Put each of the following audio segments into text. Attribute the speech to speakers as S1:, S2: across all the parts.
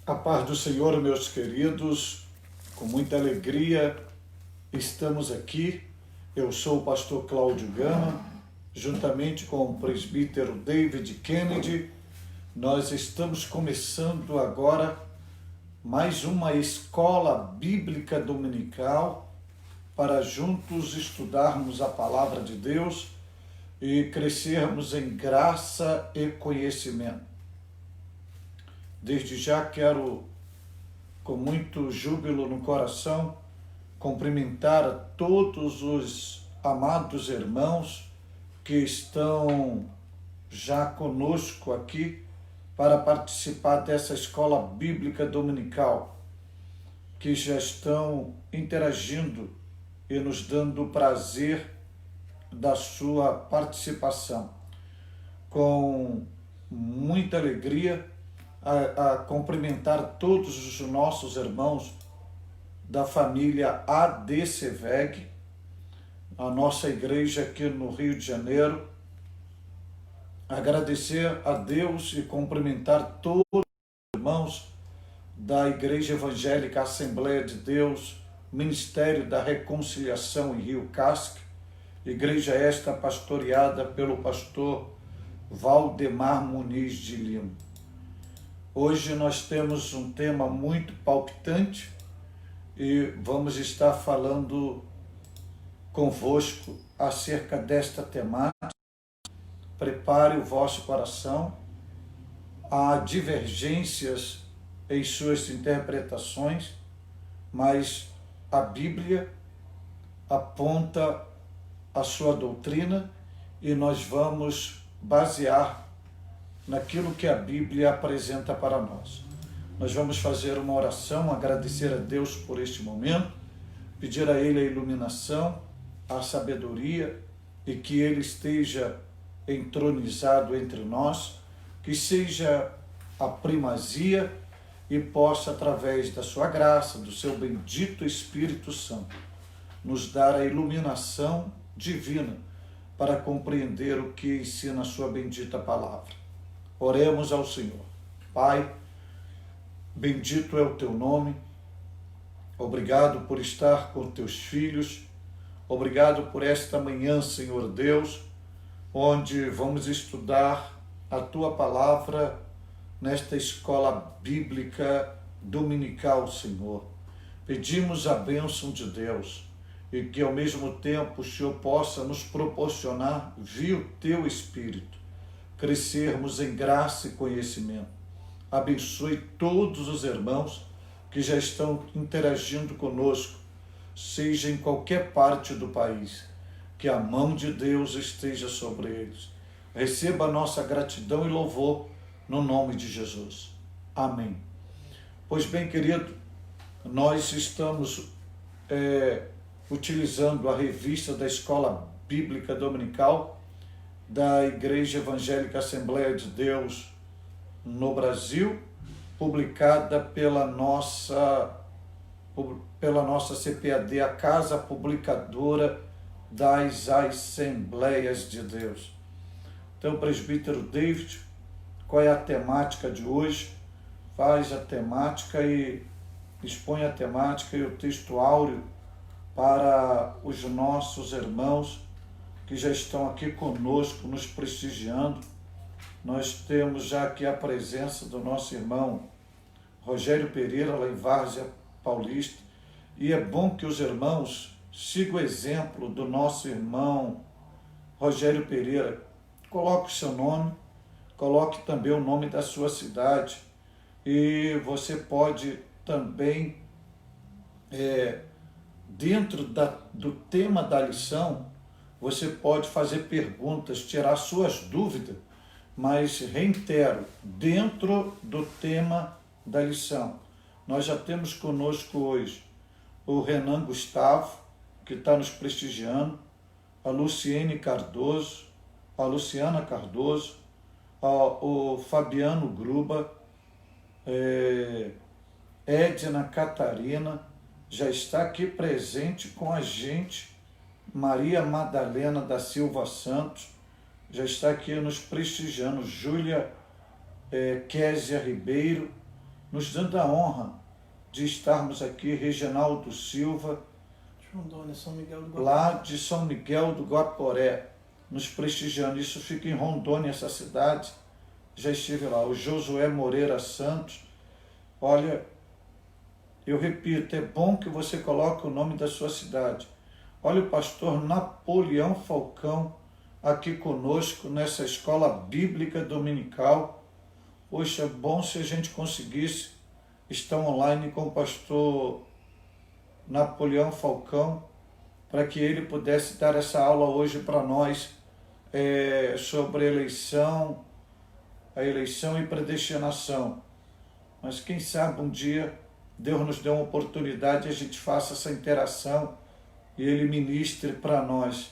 S1: A paz do Senhor, meus queridos, com muita alegria estamos aqui. Eu sou o pastor Cláudio Gama, juntamente com o presbítero David Kennedy. Nós estamos começando agora mais uma escola bíblica dominical para juntos estudarmos a palavra de Deus e crescermos em graça e conhecimento. Desde já quero, com muito júbilo no coração, cumprimentar a todos os amados irmãos que estão já conosco aqui para participar dessa escola bíblica dominical, que já estão interagindo e nos dando o prazer da sua participação. Com muita alegria, a cumprimentar todos os nossos irmãos da família ADCVEG, a nossa igreja aqui no Rio de Janeiro. Agradecer a Deus e cumprimentar todos os irmãos da Igreja Evangélica Assembleia de Deus, Ministério da Reconciliação em Rio Casque, igreja esta pastoreada pelo pastor Valdemar Muniz de Lima. Hoje nós temos um tema muito palpitante e vamos estar falando convosco acerca desta temática. Prepare o vosso coração. Há divergências em suas interpretações, mas a Bíblia aponta a sua doutrina e nós vamos basear naquilo que a Bíblia apresenta para nós. Nós vamos fazer uma oração, agradecer a Deus por este momento, pedir a Ele a iluminação, a sabedoria e que Ele esteja entronizado entre nós, que seja a primazia e possa, através da sua graça, do seu bendito Espírito Santo, nos dar a iluminação divina para compreender o que ensina a sua bendita palavra. Oremos ao Senhor. Pai, bendito é o teu nome. Obrigado por estar com teus filhos. Obrigado por esta manhã, Senhor Deus, onde vamos estudar a tua palavra nesta escola bíblica dominical, Senhor. Pedimos a bênção de Deus e que ao mesmo tempo o Senhor possa nos proporcionar, via o teu Espírito, crescermos em graça e conhecimento. Abençoe todos os irmãos que já estão interagindo conosco, seja em qualquer parte do país, que a mão de Deus esteja sobre eles. Receba a nossa gratidão e louvor no nome de Jesus. Amém. Pois bem, querido, nós estamos utilizando a revista da Escola Bíblica Dominical da Igreja Evangélica Assembleia de Deus no Brasil, publicada pela nossa CPAD, a Casa Publicadora das Assembleias de Deus. Então, presbítero David, qual é a temática de hoje? Faz a temática e expõe a temática e o texto áureo para os nossos irmãos que já estão aqui conosco, nos prestigiando. Nós temos já aqui a presença do nosso irmão Rogério Pereira, lá em Várzea Paulista, e é bom que os irmãos sigam o exemplo do nosso irmão Rogério Pereira. Coloque o seu nome, coloque também o nome da sua cidade, e você pode também, dentro do tema da lição, você pode fazer perguntas, tirar suas dúvidas, mas reitero, dentro do tema da lição. Nós já temos conosco hoje o Renan Gustavo, que está nos prestigiando, a Luciene Cardoso, a Luciana Cardoso, o Fabiano Gruba, Edna Catarina, já está aqui presente com a gente. Maria Madalena da Silva Santos já está aqui nos prestigiando. Júlia Késia Ribeiro, nos dando a honra de estarmos aqui, Reginaldo Silva,
S2: São Miguel do Guaporé.
S1: lá de São Miguel do Guaporé, nos prestigiando. Isso fica em Rondônia, essa cidade. Já estive lá. O Josué Moreira Santos. Olha, eu repito, é bom que você coloque o nome da sua cidade. Olha o pastor Napoleão Falcão aqui conosco nessa escola bíblica dominical. Poxa, é bom se a gente conseguisse estar online com o pastor Napoleão Falcão, para que ele pudesse dar essa aula hoje para nós sobre a eleição e predestinação. Mas quem sabe um dia Deus nos dê uma oportunidade e a gente faça essa interação e ele ministre para nós.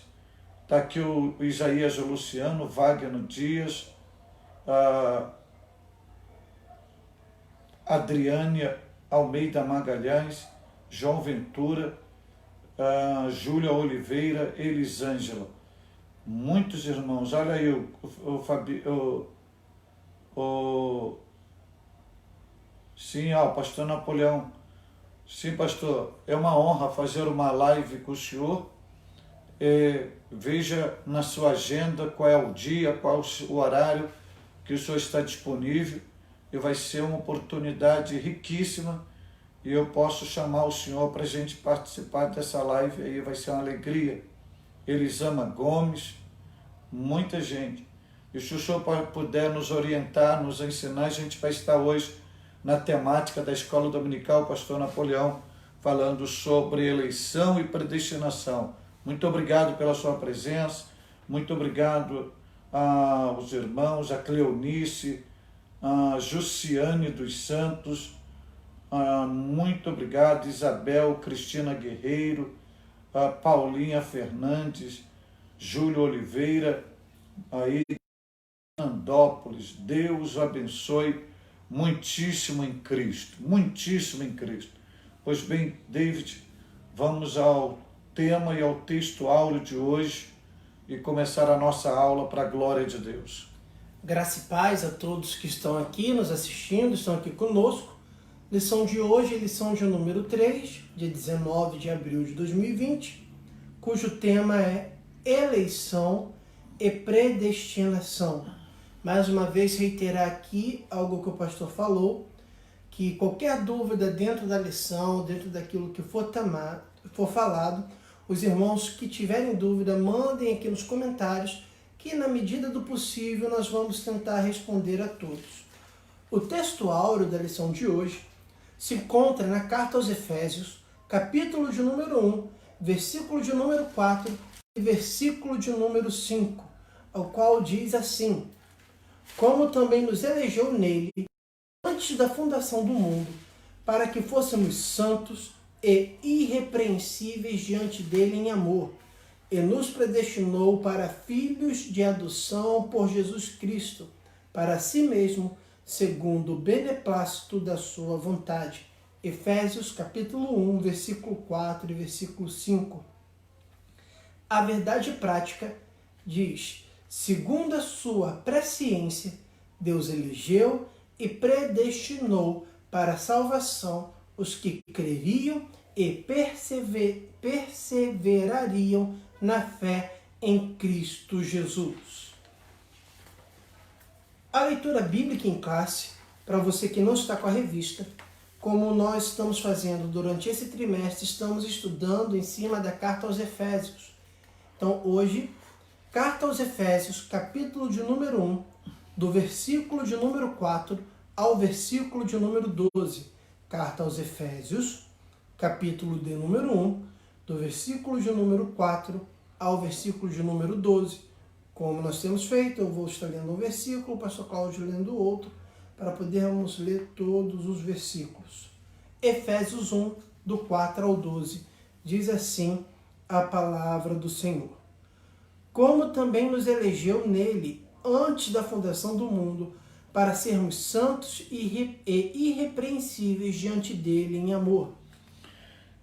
S1: Está aqui o Isaías Luciano, Wagner Dias, Adriane Almeida Magalhães, João Ventura, Júlia Oliveira, Elisângela. Muitos irmãos. Olha aí sim, o pastor Napoleão. Sim, pastor, é uma honra fazer uma live com o senhor. Veja na sua agenda qual é o dia, qual o horário que o senhor está disponível, e vai ser uma oportunidade riquíssima, e eu posso chamar o senhor para a gente participar dessa live aí, vai ser uma alegria. Elisama Gomes, muita gente. E se o senhor puder nos orientar, nos ensinar, a gente vai estar hoje na temática da Escola Dominical, pastor Napoleão, falando sobre eleição e predestinação. Muito obrigado pela sua presença, muito obrigado aos irmãos, a Cleonice, a Jussiane dos Santos, muito obrigado, Isabel Cristina Guerreiro, a Paulinha Fernandes, Júlio Oliveira, aí Andópolis. Deus o abençoe muitíssimo em Cristo, muitíssimo em Cristo. Pois bem, David, vamos ao tema e ao texto áureo de hoje e começar a nossa aula para a glória de Deus.
S2: Graça e paz a todos que estão aqui nos assistindo, estão aqui conosco. Lição de hoje, lição de número 3, de 19 de abril de 2020, cujo tema é eleição e predestinação. Mais uma vez, reiterar aqui algo que o pastor falou, que qualquer dúvida dentro da lição, dentro daquilo que for falado, os irmãos que tiverem dúvida, mandem aqui nos comentários, que na medida do possível nós vamos tentar responder a todos. O texto áureo da lição de hoje se encontra na Carta aos Efésios, capítulo de número 1, versículo de número 4 e versículo de número 5, ao qual diz assim: como também nos elegeu nele, antes da fundação do mundo, para que fôssemos santos e irrepreensíveis diante dele em amor, e nos predestinou para filhos de adoção por Jesus Cristo, para si mesmo, segundo o beneplácito da sua vontade. Efésios capítulo 1, versículo 4 e versículo 5. A verdade prática diz: segundo a sua presciência, Deus elegeu e predestinou para a salvação os que creriam e perseverariam na fé em Cristo Jesus. A leitura bíblica em classe, para você que não está com a revista, como nós estamos fazendo durante esse trimestre, estamos estudando em cima da Carta aos Efésios. Então, hoje, Carta aos Efésios, capítulo de número 1, do versículo de número 4 ao versículo de número 12. Carta aos Efésios, capítulo de número 1, do versículo de número 4 ao versículo de número 12. Como nós temos feito, eu vou estar lendo um versículo, o pastor Cláudio lendo outro, para podermos ler todos os versículos. Efésios 1, do 4 ao 12, diz assim a palavra do Senhor. Como também nos elegeu nele, antes da fundação do mundo, para sermos santos e irrepreensíveis diante dele em amor.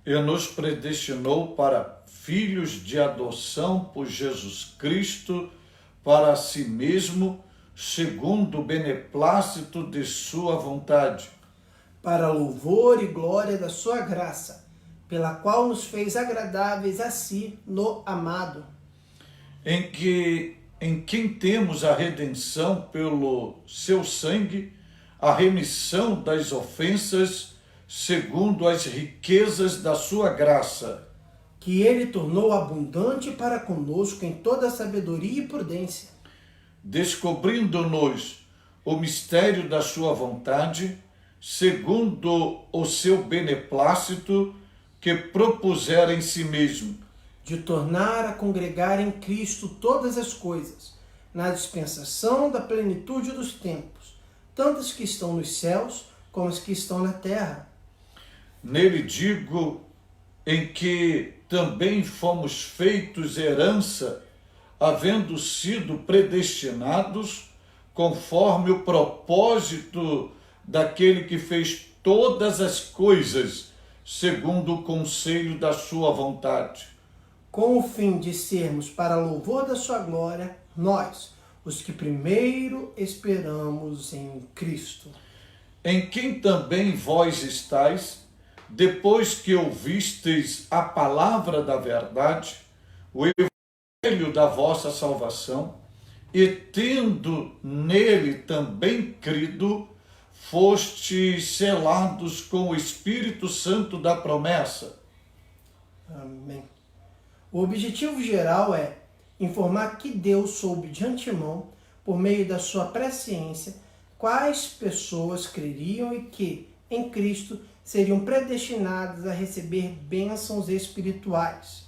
S1: E nos predestinou para filhos de adoção por Jesus Cristo, para si mesmo, segundo o beneplácito de sua vontade,
S2: para louvor e glória da sua graça, pela qual nos fez agradáveis a si no amado,
S1: em quem temos a redenção pelo seu sangue, a remissão das ofensas, segundo as riquezas da sua graça,
S2: que ele tornou abundante para conosco em toda sabedoria e prudência,
S1: descobrindo-nos o mistério da sua vontade, segundo o seu beneplácito, que propusera em si mesmo,
S2: de tornar a congregar em Cristo todas as coisas, na dispensação da plenitude dos tempos, tanto as que estão nos céus como as que estão na terra.
S1: Nele digo, em que também fomos feitos herança, havendo sido predestinados, conforme o propósito daquele que fez todas as coisas, segundo o conselho da sua vontade,
S2: com o fim de sermos para louvor da sua glória, nós, os que primeiro esperamos em Cristo.
S1: em quem também vós estáis, depois que ouvistes a palavra da verdade, o evangelho da vossa salvação, e tendo nele também crido, fostes selados com o Espírito Santo da promessa.
S2: Amém. O objetivo geral é informar que Deus soube de antemão, por meio da sua presciência, quais pessoas creriam e que, em Cristo, seriam predestinadas a receber bênçãos espirituais.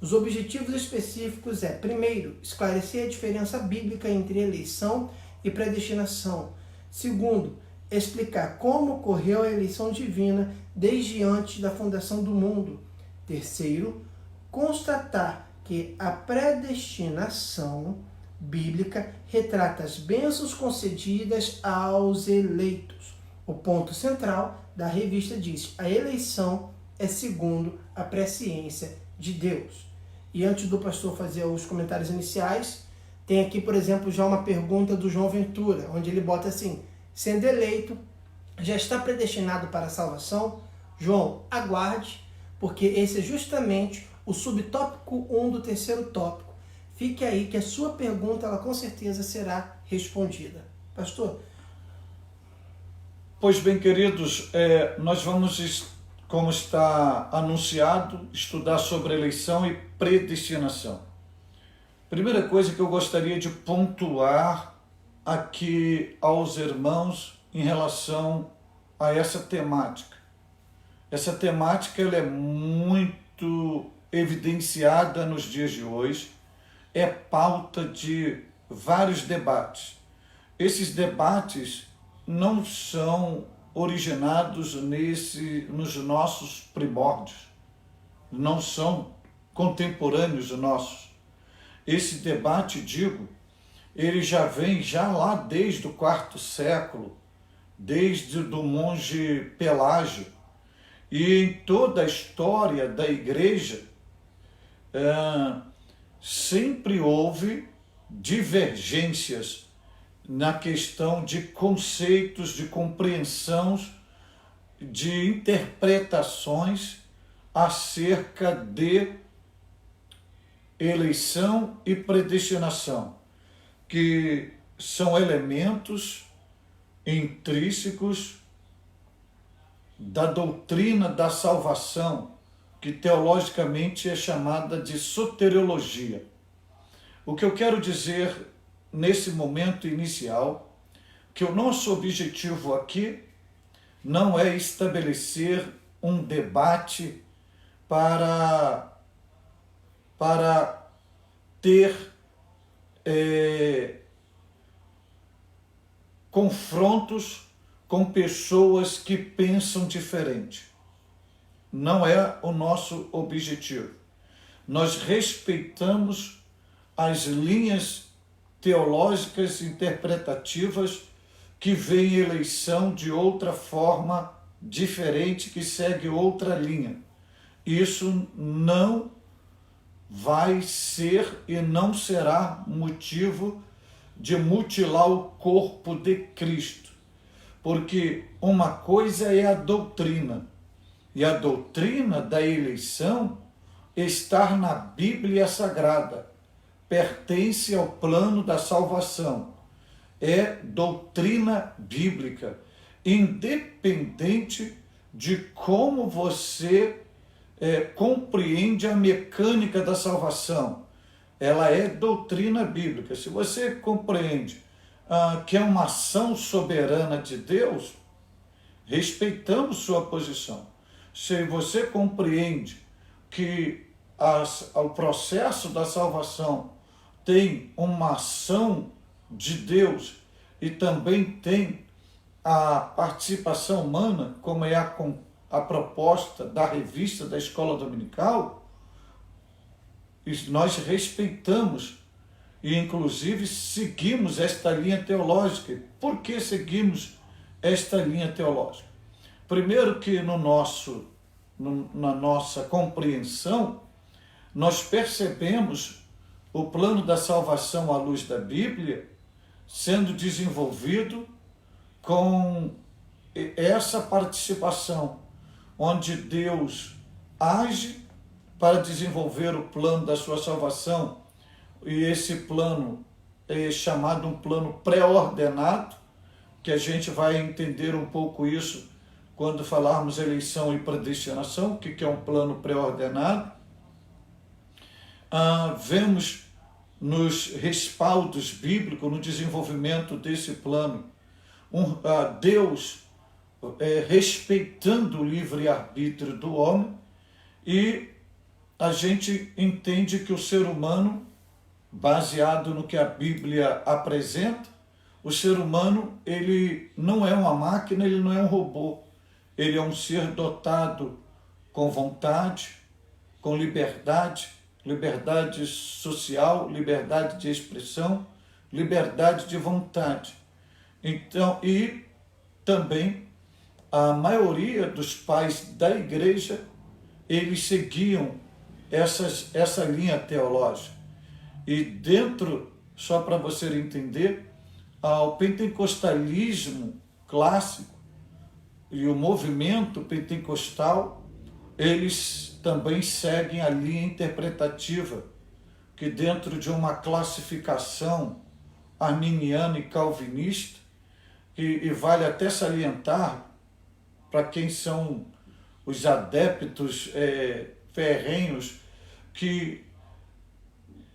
S2: Os objetivos específicos é, primeiro, esclarecer a diferença bíblica entre eleição e predestinação. Segundo, explicar como ocorreu a eleição divina desde antes da fundação do mundo. Terceiro, constatar que a predestinação bíblica retrata as bênçãos concedidas aos eleitos. O ponto central da revista diz: a eleição é segundo a presciência de Deus. E antes do pastor fazer os comentários iniciais, tem aqui, por exemplo, já uma pergunta do João Ventura, onde ele bota assim: sendo eleito, já está predestinado para a salvação? João, aguarde, porque esse é justamente o subtópico 1 do terceiro tópico. Fique aí que a sua pergunta, ela com certeza será respondida. Pastor?
S1: Pois bem, queridos, nós vamos, como está anunciado, estudar sobre eleição e predestinação. Primeira coisa que eu gostaria de pontuar aqui aos irmãos em relação a essa temática. Essa temática ela é muito evidenciada nos dias de hoje, é pauta de vários debates. Esses debates não são originados nos nossos primórdios, não são contemporâneos nossos. Esse debate, ele já vem lá desde o quarto século, desde do monge Pelágio, e em toda a história da igreja sempre houve divergências na questão de conceitos, de compreensão, de interpretações acerca de eleição e predestinação, que são elementos intrínsecos da doutrina da salvação, que teologicamente é chamada de soteriologia. O que eu quero dizer nesse momento inicial, que o nosso objetivo aqui não é estabelecer um debate para ter confrontos com pessoas que pensam diferente. Não é o nosso objetivo. Nós respeitamos as linhas teológicas interpretativas que veem eleição de outra forma diferente, que segue outra linha. Isso não vai ser e não será motivo de mutilar o corpo de Cristo, porque uma coisa é a doutrina, e a doutrina da eleição está na Bíblia Sagrada, pertence ao plano da salvação, é doutrina bíblica, independente de como você compreende a mecânica da salvação. Ela é doutrina bíblica. Se você compreende que é uma ação soberana de Deus, respeitamos sua posição. Se você compreende que o processo da salvação tem uma ação de Deus e também tem a participação humana, como é a proposta da revista da Escola Dominical, nós respeitamos e, inclusive, seguimos esta linha teológica. Por que seguimos esta linha teológica? Primeiro que na nossa compreensão, nós percebemos o plano da salvação à luz da Bíblia sendo desenvolvido com essa participação, onde Deus age para desenvolver o plano da sua salvação, e esse plano é chamado um plano pré-ordenado, que a gente vai entender um pouco isso quando falarmos eleição e predestinação, o que é um plano pré-ordenado. Vemos nos respaldos bíblicos, no desenvolvimento desse plano, Deus respeitando o livre-arbítrio do homem, e a gente entende que o ser humano, baseado no que a Bíblia apresenta, o ser humano, ele não é uma máquina, ele não é um robô, ele é um ser dotado com vontade, com liberdade, liberdade social, liberdade de expressão, liberdade de vontade. Então, e também a maioria dos pais da igreja, eles seguiam essa linha teológica. E dentro, só para você entender, o pentecostalismo clássico e o movimento pentecostal, eles também seguem a linha interpretativa, que dentro de uma classificação arminiana e calvinista, e vale até salientar para quem são os adeptos ferrenhos, que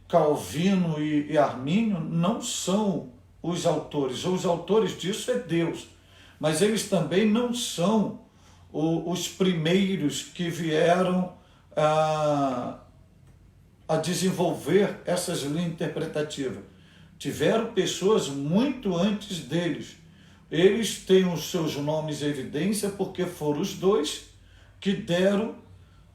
S1: Calvino e Armínio não são os autores disso é Deus, mas eles também não são os primeiros que vieram a desenvolver essas linhas interpretativas. Tiveram pessoas muito antes deles. Eles têm os seus nomes em evidência porque foram os dois que deram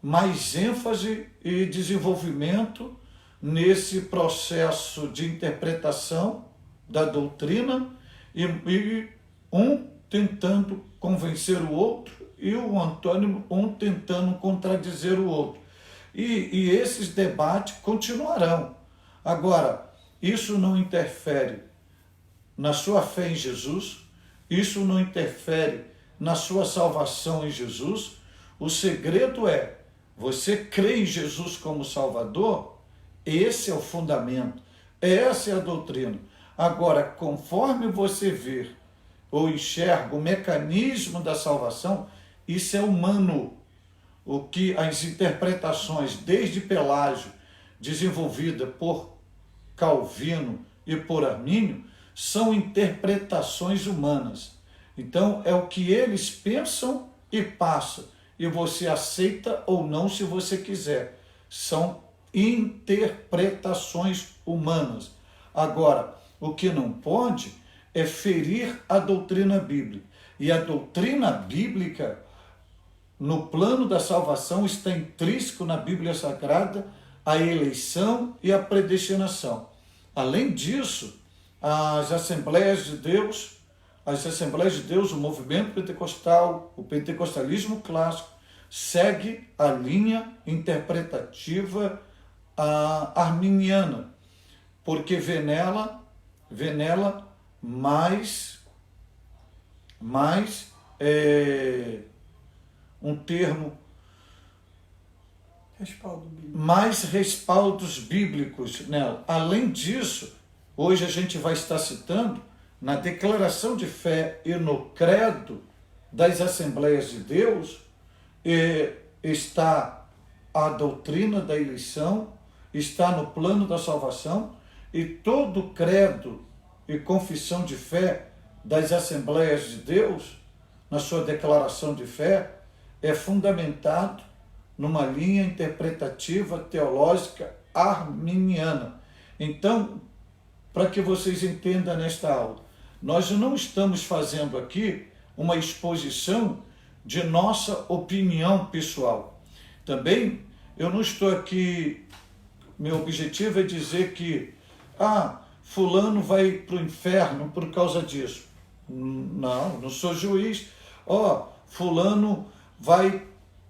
S1: mais ênfase e desenvolvimento nesse processo de interpretação da doutrina, e um tentando convencer o outro e o antônimo, um tentando contradizer o outro. E esses debates continuarão. Agora, isso não interfere na sua fé em Jesus, isso não interfere na sua salvação em Jesus. O segredo é, você crê em Jesus como Salvador? Esse é o fundamento, essa é a doutrina. Agora, conforme você vê ou enxerga o mecanismo da salvação, isso é humano. O que as interpretações, desde Pelágio, desenvolvida por Calvino e por Armínio, são interpretações humanas. Então, é o que eles pensam e passam, e você aceita ou não se você quiser. São interpretações humanas. Agora, o que não pode é ferir a doutrina bíblica. E a doutrina bíblica, no plano da salvação, está intrínseco na Bíblia Sagrada a eleição e a predestinação. Além disso, as Assembleias de Deus, o movimento pentecostal, o pentecostalismo clássico, segue a linha interpretativa arminiana, porque vê nela mais mais um termo,
S2: Respaldo bíblico.
S1: mais respaldos bíblicos nela. Além disso, hoje a gente vai estar citando na declaração de fé e no credo das Assembleias de Deus, está a doutrina da eleição, está no plano da salvação, e todo credo e confissão de fé das Assembleias de Deus, na sua declaração de fé, é fundamentado numa linha interpretativa teológica arminiana. Então, para que vocês entendam nesta aula, nós não estamos fazendo aqui uma exposição de nossa opinião pessoal. Também eu não estou aqui, meu objetivo é dizer que fulano vai para o inferno por causa disso. Não sou juiz. Fulano vai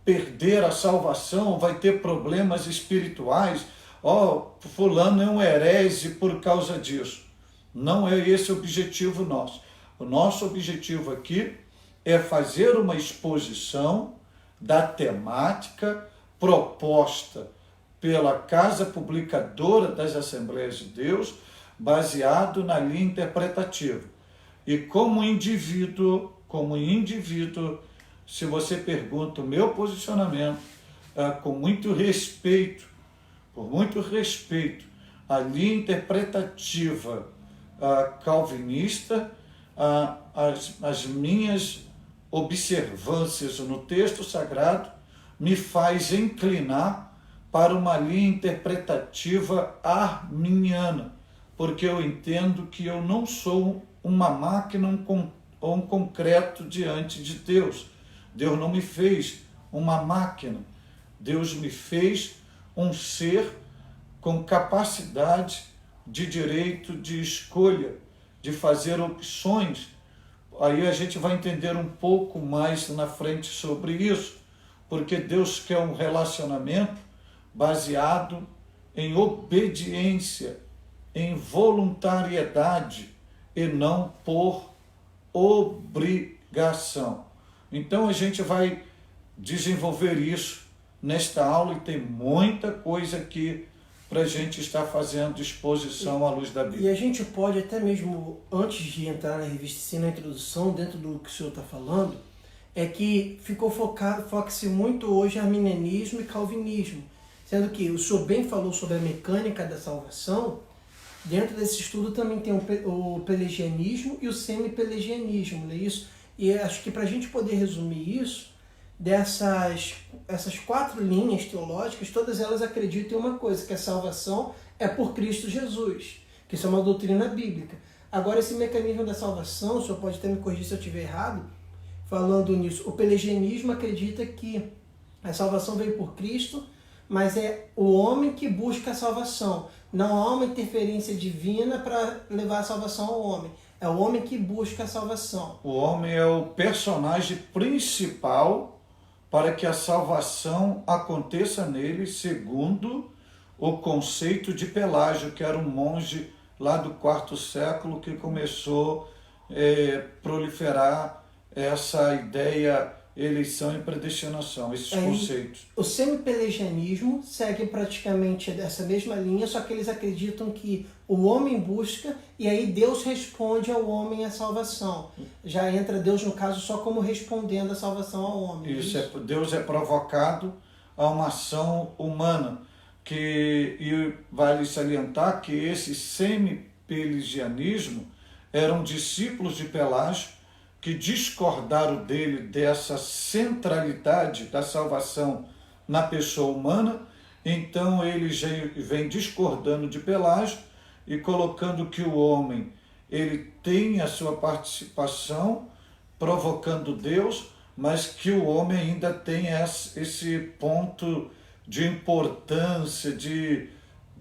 S1: perder a salvação, vai ter problemas espirituais. Fulano é um herege por causa disso. Não é esse o objetivo nosso. O nosso objetivo aqui é fazer uma exposição da temática proposta pela Casa Publicadora das Assembleias de Deus, baseado na linha interpretativa. E como indivíduo, se você pergunta o meu posicionamento, com muito respeito, por muito respeito à linha interpretativa calvinista, as minhas observâncias no texto sagrado me faz inclinar para uma linha interpretativa arminiana, porque eu entendo que eu não sou uma máquina ou um concreto diante de Deus. Deus não me fez uma máquina, Deus me fez um ser com capacidade de direito de escolha, de fazer opções. Aí a gente vai entender um pouco mais na frente sobre isso, porque Deus quer um relacionamento baseado em obediência, em voluntariedade e não por obrigação. Então a gente vai desenvolver isso nesta aula e tem muita coisa aqui para a gente estar fazendo exposição à luz da Bíblia.
S2: E a gente pode até mesmo, antes de entrar na revista Sim, na introdução, dentro do que o senhor está falando, é que ficou foca-se muito hoje arminianismo e calvinismo, sendo que o senhor bem falou sobre a mecânica da salvação. Dentro desse estudo também tem o pelagianismo e o semi-pelagianismo, não é isso? E acho que para a gente poder resumir isso, essas 4 linhas teológicas, todas elas acreditam em uma coisa, que a salvação é por Cristo Jesus, que isso é uma doutrina bíblica. Agora, esse mecanismo da salvação, o senhor pode até me corrigir se eu estiver errado, falando nisso, o pelagianismo acredita que a salvação veio por Cristo, mas é o homem que busca a salvação. Não há uma interferência divina para levar a salvação ao homem. É o homem que busca a salvação.
S1: O homem é o personagem principal para que a salvação aconteça nele, segundo o conceito de Pelágio, que era um monge lá do 4º século que começou a proliferar essa ideia, eleição e predestinação, esses conceitos.
S2: O semi-pelagianismo segue praticamente dessa mesma linha, só que eles acreditam que o homem busca e aí Deus responde ao homem a salvação. Já entra Deus, no caso, só como respondendo a salvação ao homem.
S1: Isso. Deus é provocado a uma ação humana. E vale salientar que esse semi-pelagianismo eram discípulos de Pelágio, que discordaram dele dessa centralidade da salvação na pessoa humana. Então ele já vem discordando de Pelágio e colocando que o homem ele tem a sua participação provocando Deus, mas que o homem ainda tem esse ponto de importância, de,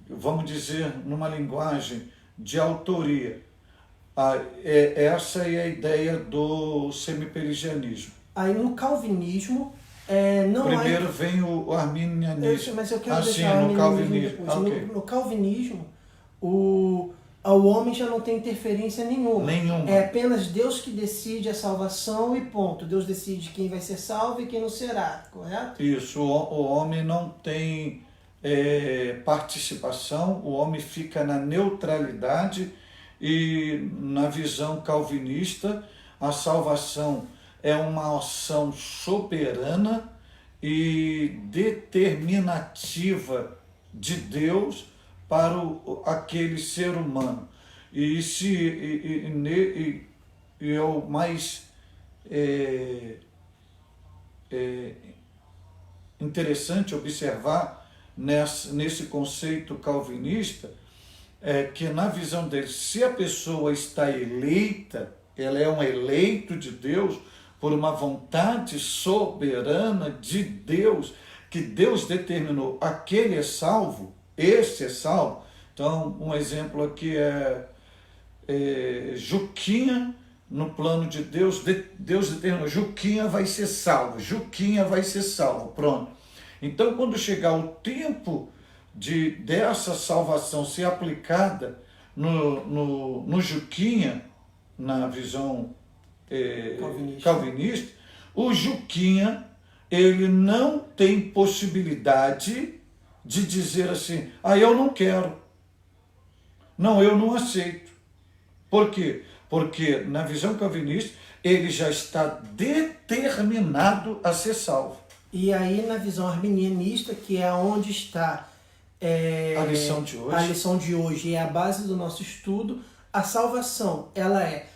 S1: vamos dizer, numa linguagem de autoria. Essa é a ideia do semi-pelagianismo.
S2: Aí no calvinismo,
S1: primeiro vem o arminianismo.
S2: Mas eu quero deixar o arminianismo depois.
S1: Okay.
S2: No calvinismo, o homem já não tem interferência nenhuma.
S1: Nenhuma.
S2: É apenas Deus que decide a salvação e ponto. Deus decide quem vai ser salvo e quem não será, correto?
S1: Isso, o homem não tem participação, o homem fica na neutralidade e na visão calvinista a salvação é uma ação soberana e determinativa de Deus para aquele ser humano. E é o mais interessante observar nesse conceito calvinista é que na visão dele, se a pessoa está eleita, ela é um eleito de Deus por uma vontade soberana de Deus, que Deus determinou, aquele é salvo, esse é salvo. Então, um exemplo aqui é Juquinha, no plano de Deus, Deus determinou, Juquinha vai ser salvo, pronto. Então, quando chegar o tempo dessa salvação ser aplicada no Juquinha, na visão calvinista, o Juquinha, ele não tem possibilidade de dizer assim, eu não quero, não, eu não aceito. Por quê? Porque na visão calvinista, ele já está determinado a ser salvo.
S2: E aí na visão arminianista, que é onde está
S1: a lição de hoje.
S2: A lição de hoje é a base do nosso estudo. A salvação, ela é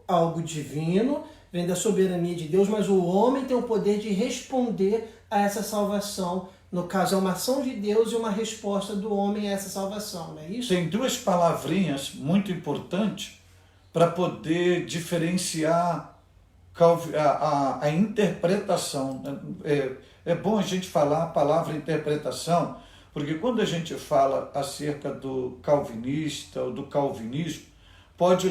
S2: algo divino, vem da soberania de Deus, mas o homem tem o poder de responder a essa salvação. No caso, é uma ação de Deus e uma resposta do homem a essa salvação, não é isso? Tem
S1: duas palavrinhas muito importantes para poder diferenciar a interpretação. É bom a gente falar a palavra interpretação, porque quando a gente fala acerca do calvinista ou do calvinismo, pode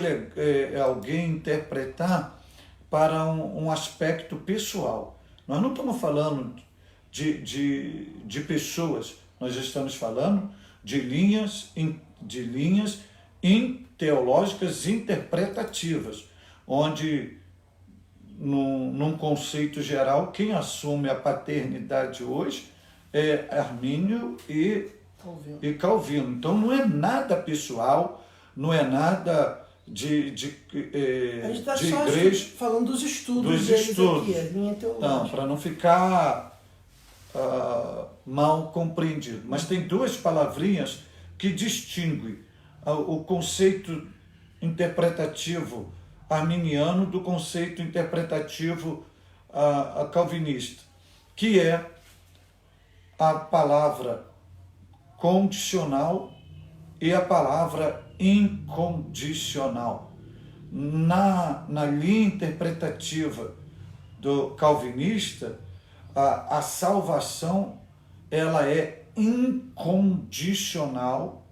S1: alguém interpretar para um aspecto pessoal. Nós não estamos falando de pessoas, nós estamos falando de linhas teológicas interpretativas, onde, num conceito geral, quem assume a paternidade hoje é Armínio e Calvino. Então não é nada pessoal, não é nada de
S2: a gente está só
S1: igreja,
S2: falando dos estudos deles aqui, a linha teológica.
S1: Não, para não ficar mal compreendido. Mas tem duas palavrinhas que distinguem o conceito interpretativo arminiano do conceito interpretativo calvinista, que é a palavra condicional e a palavra incondicional. Na linha interpretativa do calvinista, a salvação ela é incondicional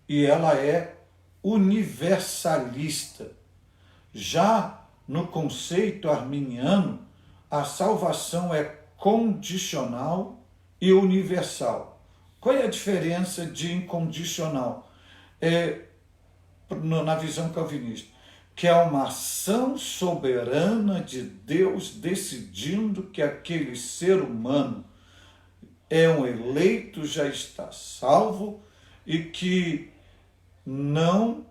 S1: e ela é universalista. Já no conceito arminiano, a salvação é condicional e universal. Qual é a diferença de incondicional? Na visão calvinista, que é uma ação soberana de Deus decidindo que aquele ser humano é um eleito, já está salvo e que não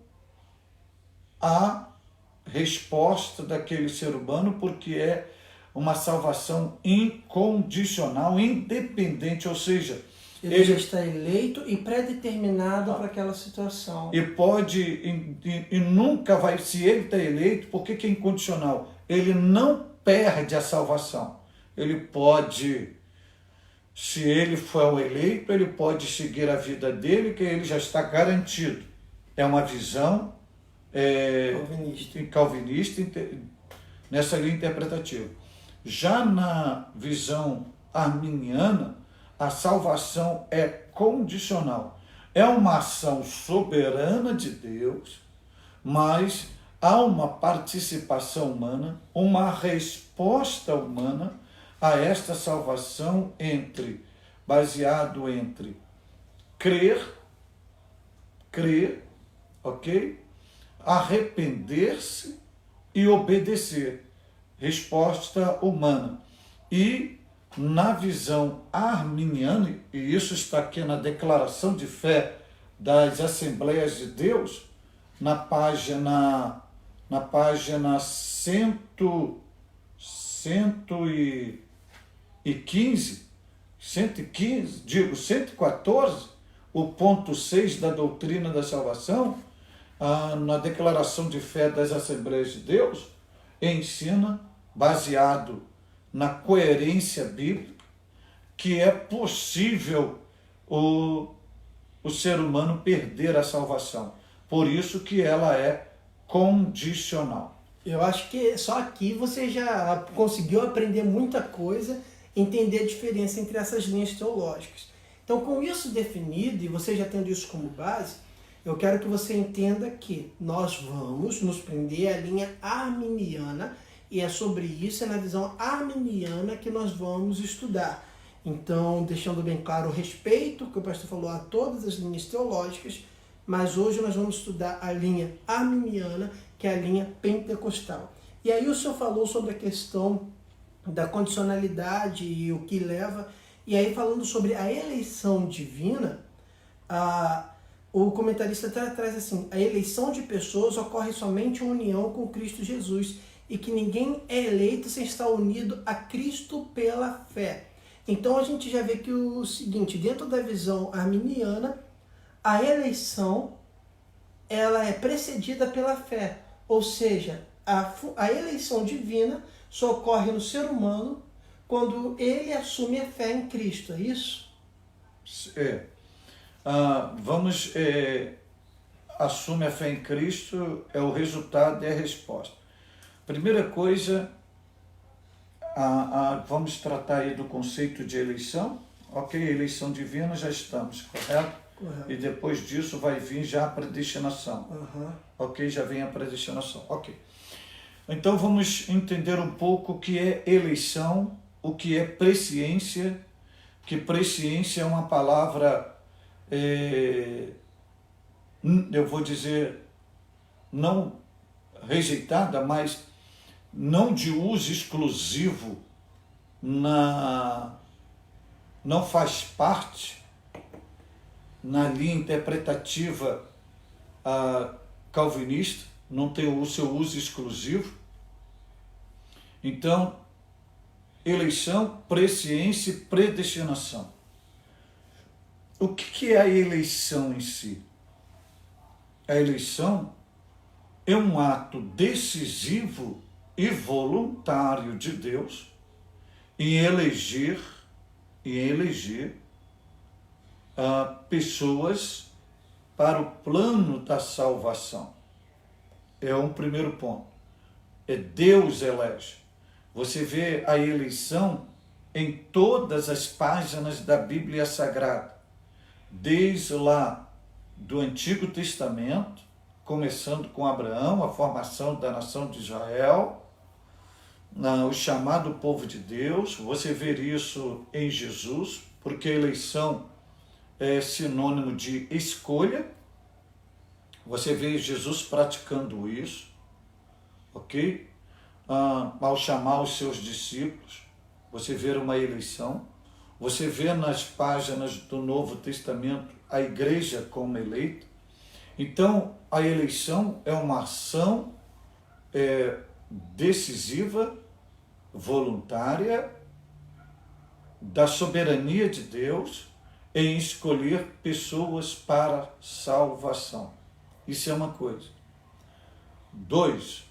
S1: há resposta daquele ser humano porque é uma salvação incondicional, independente, ou seja,
S2: ele já está eleito e predeterminado para aquela situação.
S1: E nunca vai, se ele está eleito, por que é incondicional? Ele não perde a salvação. Ele pode, se ele for o eleito, ele pode seguir a vida dele, que ele já está garantido. É uma visão calvinista nessa linha interpretativa. Já na visão arminiana, a salvação é condicional. É uma ação soberana de Deus, mas há uma participação humana, uma resposta humana a esta salvação baseado entre crer ok? Arrepender-se e obedecer. Resposta humana. E na visão arminiana, e isso está aqui na declaração de fé das Assembleias de Deus, na página 114, o ponto 6 da doutrina da salvação, na declaração de fé das Assembleias de Deus, ensina, baseado na coerência bíblica, que é possível o ser humano perder a salvação. Por isso que ela é condicional.
S2: Eu acho que só aqui você já conseguiu aprender muita coisa, entender a diferença entre essas linhas teológicas. Então, com isso definido, e você já tendo isso como base, eu quero que você entenda que nós vamos nos prender à linha arminiana, e é sobre isso, é na visão arminiana que nós vamos estudar. Então, deixando bem claro o respeito que o pastor falou a todas as linhas teológicas, mas hoje nós vamos estudar a linha arminiana, que é a linha pentecostal. E aí o senhor falou sobre a questão da condicionalidade e o que leva, e aí falando sobre a eleição divina, o comentarista traz assim: a eleição de pessoas ocorre somente em união com Cristo Jesus, e que ninguém é eleito sem estar unido a Cristo pela fé. Então a gente já vê que o seguinte, dentro da visão arminiana, a eleição ela é precedida pela fé, ou seja, a eleição divina só ocorre no ser humano quando ele assume a fé em Cristo, é isso?
S1: Assume a fé em Cristo, é o resultado e a resposta. Primeira coisa, vamos tratar aí do conceito de eleição. Ok, eleição divina já estamos, correto?
S2: Correto.
S1: E depois disso vai vir já a predestinação.
S2: Uhum.
S1: Ok, já vem a predestinação. Ok. Então vamos entender um pouco o que é eleição, o que é presciência, que presciência é uma palavra, eu vou dizer, não rejeitada, mas não de uso exclusivo, não faz parte na linha interpretativa calvinista, não tem o seu uso exclusivo. Então, eleição, presciência e predestinação. O que é a eleição em si? A eleição é um ato decisivo e voluntário de Deus em eleger pessoas para o plano da salvação. É um primeiro ponto. É Deus elege. Você vê a eleição em todas as páginas da Bíblia Sagrada, desde lá do Antigo Testamento, começando com Abraão, a formação da nação de Israel, o chamado povo de Deus. Você vê isso em Jesus, porque a eleição é sinônimo de escolha. Você vê Jesus praticando isso, ok? Ao chamar os seus discípulos, você vê uma eleição. Você vê nas páginas do Novo Testamento a igreja como eleita. Então, a eleição é uma ação decisiva, voluntária, da soberania de Deus em escolher pessoas para salvação. Isso é uma coisa. 2,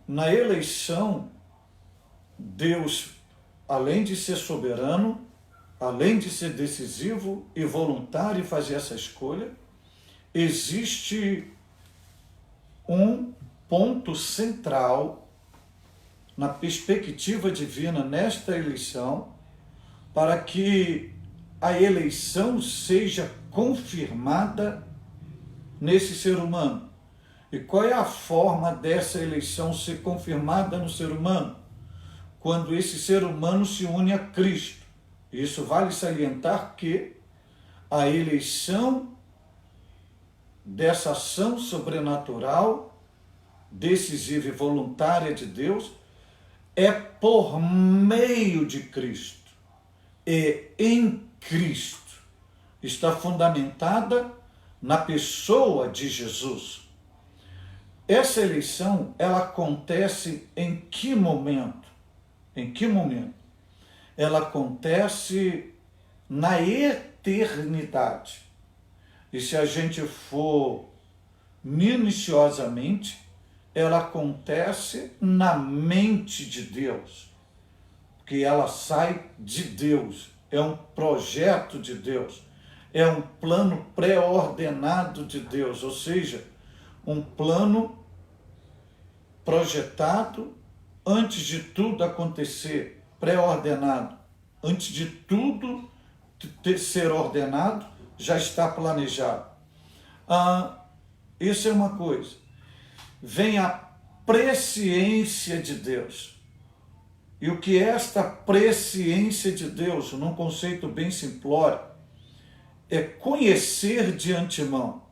S1: na eleição, Deus, além de ser soberano, além de ser decisivo e voluntário e fazer essa escolha, existe um ponto central na perspectiva divina nesta eleição, para que a eleição seja confirmada nesse ser humano. E qual é a forma dessa eleição ser confirmada no ser humano? Quando esse ser humano se une a Cristo. Isso vale salientar que a eleição dessa ação sobrenatural, decisiva e voluntária de Deus é por meio de Cristo e em Cristo. Está fundamentada na pessoa de Jesus. Essa eleição, ela acontece em que momento? Em que momento? Ela acontece na eternidade. E se a gente for minuciosamente, ela acontece na mente de Deus, porque ela sai de Deus, é um projeto de Deus, é um plano pré-ordenado de Deus, ou seja, um plano projetado antes de tudo acontecer, pré-ordenado, antes de tudo ser ordenado, já está planejado. Isso é uma coisa. Vem a presciência de Deus. E o que é esta presciência de Deus, num conceito bem simplório, é conhecer de antemão,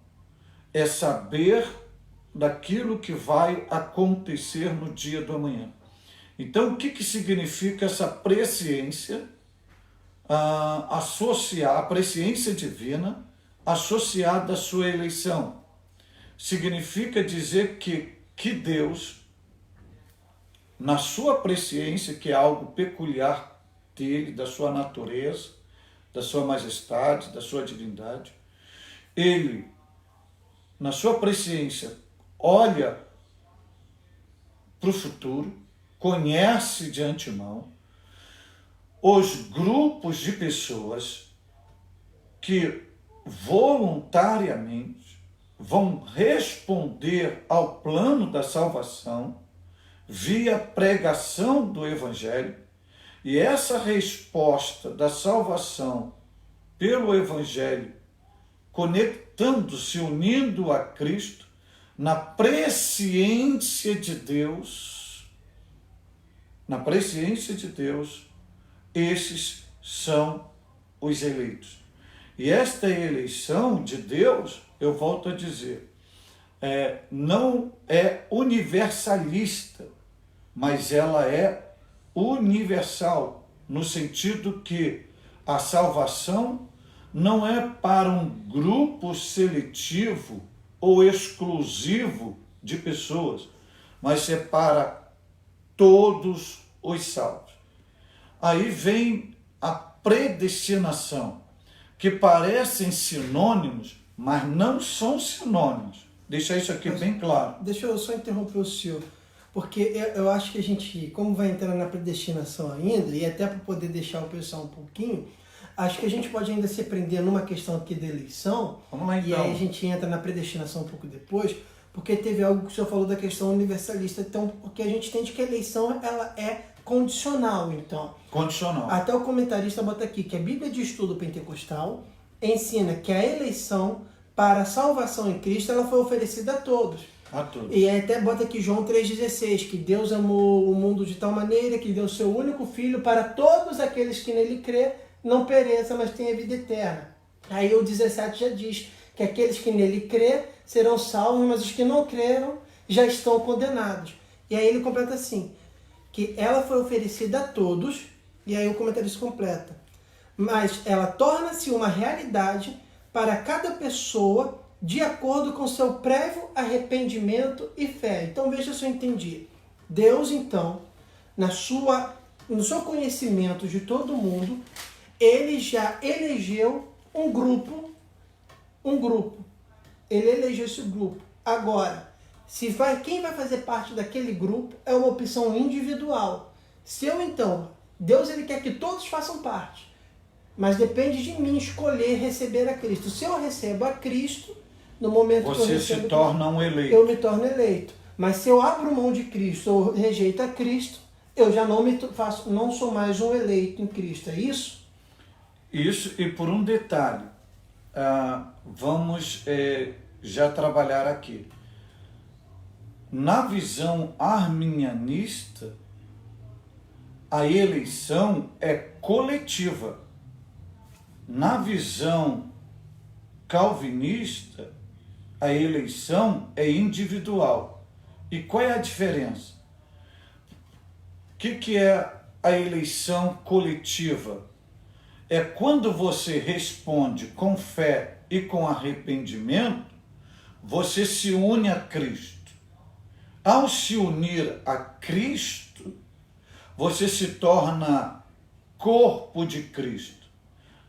S1: é saber daquilo que vai acontecer no dia do amanhã. Então, o que significa essa presciência? Associar a presciência divina associada à sua eleição. Significa dizer que Deus, na sua presciência, que é algo peculiar dele, da sua natureza, da sua majestade, da sua divindade, ele, na sua presciência, olha para o futuro, conhece de antemão os grupos de pessoas que voluntariamente vão responder ao plano da salvação via pregação do Evangelho, e essa resposta da salvação pelo Evangelho, conectando-se, unindo a Cristo, na presciência de Deus, esses são os eleitos. E esta eleição de Deus, eu volto a dizer, não é universalista, mas ela é universal, no sentido que a salvação não é para um grupo seletivo ou exclusivo de pessoas, mas é para todos os salvos. Aí vem a predestinação, que parecem sinônimos, mas não são sinônimos. Deixa isso aqui bem claro.
S2: Deixa eu só interromper o senhor, porque eu acho que a gente, como vai entrar na predestinação ainda, e até para poder deixar o pessoal um pouquinho, acho que a gente pode ainda se prender numa questão aqui da eleição.
S1: Vamos lá, então.
S2: E aí a gente entra na predestinação um pouco depois, porque teve algo que o senhor falou da questão universalista, então, porque a gente entende que a eleição ela é condicional, então.
S1: Condicional.
S2: Até o comentarista bota aqui que a Bíblia de Estudo Pentecostal ensina que a eleição para a salvação em Cristo ela foi oferecida a todos.
S1: A todos.
S2: E aí até bota aqui João 3,16, que Deus amou o mundo de tal maneira que deu seu único Filho para todos aqueles que nele crê, não pereça, mas tenha vida eterna. Aí o 17 já diz que aqueles que nele crê serão salvos, mas os que não creram já estão condenados. E aí ele completa assim, que ela foi oferecida a todos, e aí o comentarista completa, mas ela torna-se uma realidade para cada pessoa de acordo com seu prévio arrependimento e fé. Então veja se eu entendi. Deus, então, no seu conhecimento de todo mundo, ele já elegeu um grupo. Ele elegeu esse grupo. Agora, quem vai fazer parte daquele grupo é uma opção individual. Se eu, então, Deus ele quer que todos façam parte, mas depende de mim escolher receber a Cristo. Se eu recebo a Cristo, no momento que eu recebo,
S1: você se torna um eleito.
S2: Eu me torno eleito. Mas se eu abro mão de Cristo ou rejeito a Cristo, eu já não sou mais um eleito em Cristo. É isso?
S1: Isso, e por um detalhe, vamos já trabalhar aqui. Na visão arminianista, a eleição é coletiva. Na visão calvinista, a eleição é individual. E qual é a diferença? O que é a eleição coletiva? É quando você responde com fé e com arrependimento, você se une a Cristo. Ao se unir a Cristo, você se torna corpo de Cristo.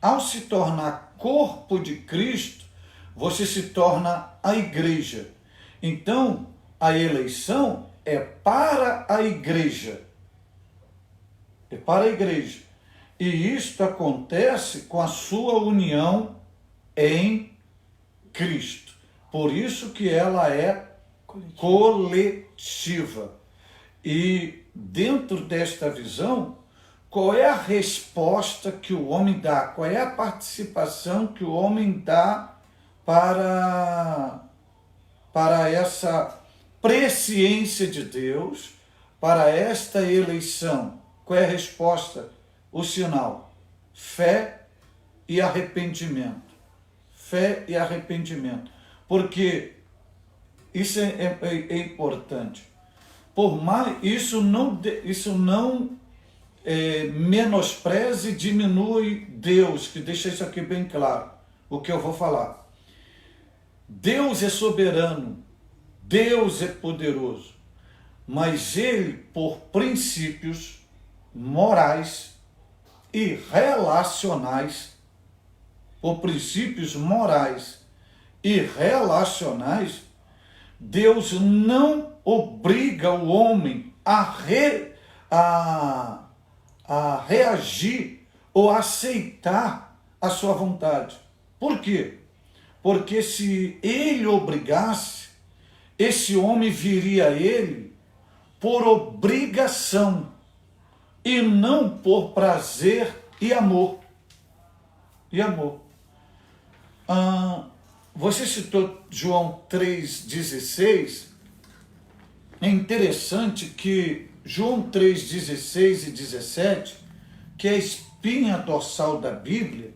S1: Ao se tornar corpo de Cristo, você se torna a igreja. Então, a eleição é para a igreja. É para a igreja. E isto acontece com a sua união em Cristo. Por isso que ela é coletiva. E dentro desta visão, qual é a resposta que o homem dá? Qual é a participação que o homem dá para essa presciência de Deus, para esta eleição? Qual é a resposta? O sinal: fé e arrependimento. Fé e arrependimento. Porque isso é importante. Por mais isso não menospreze e diminui Deus, que deixa isso aqui bem claro, o que eu vou falar. Deus é soberano, Deus é poderoso, mas Ele, por princípios morais e relacionais, Deus não obriga o homem a reagir ou aceitar a sua vontade. Por quê? Porque se ele obrigasse, esse homem viria a ele por obrigação e não por prazer e amor. Você citou João 3,16. É interessante que João 3,16 e 17, que é a espinha dorsal da Bíblia,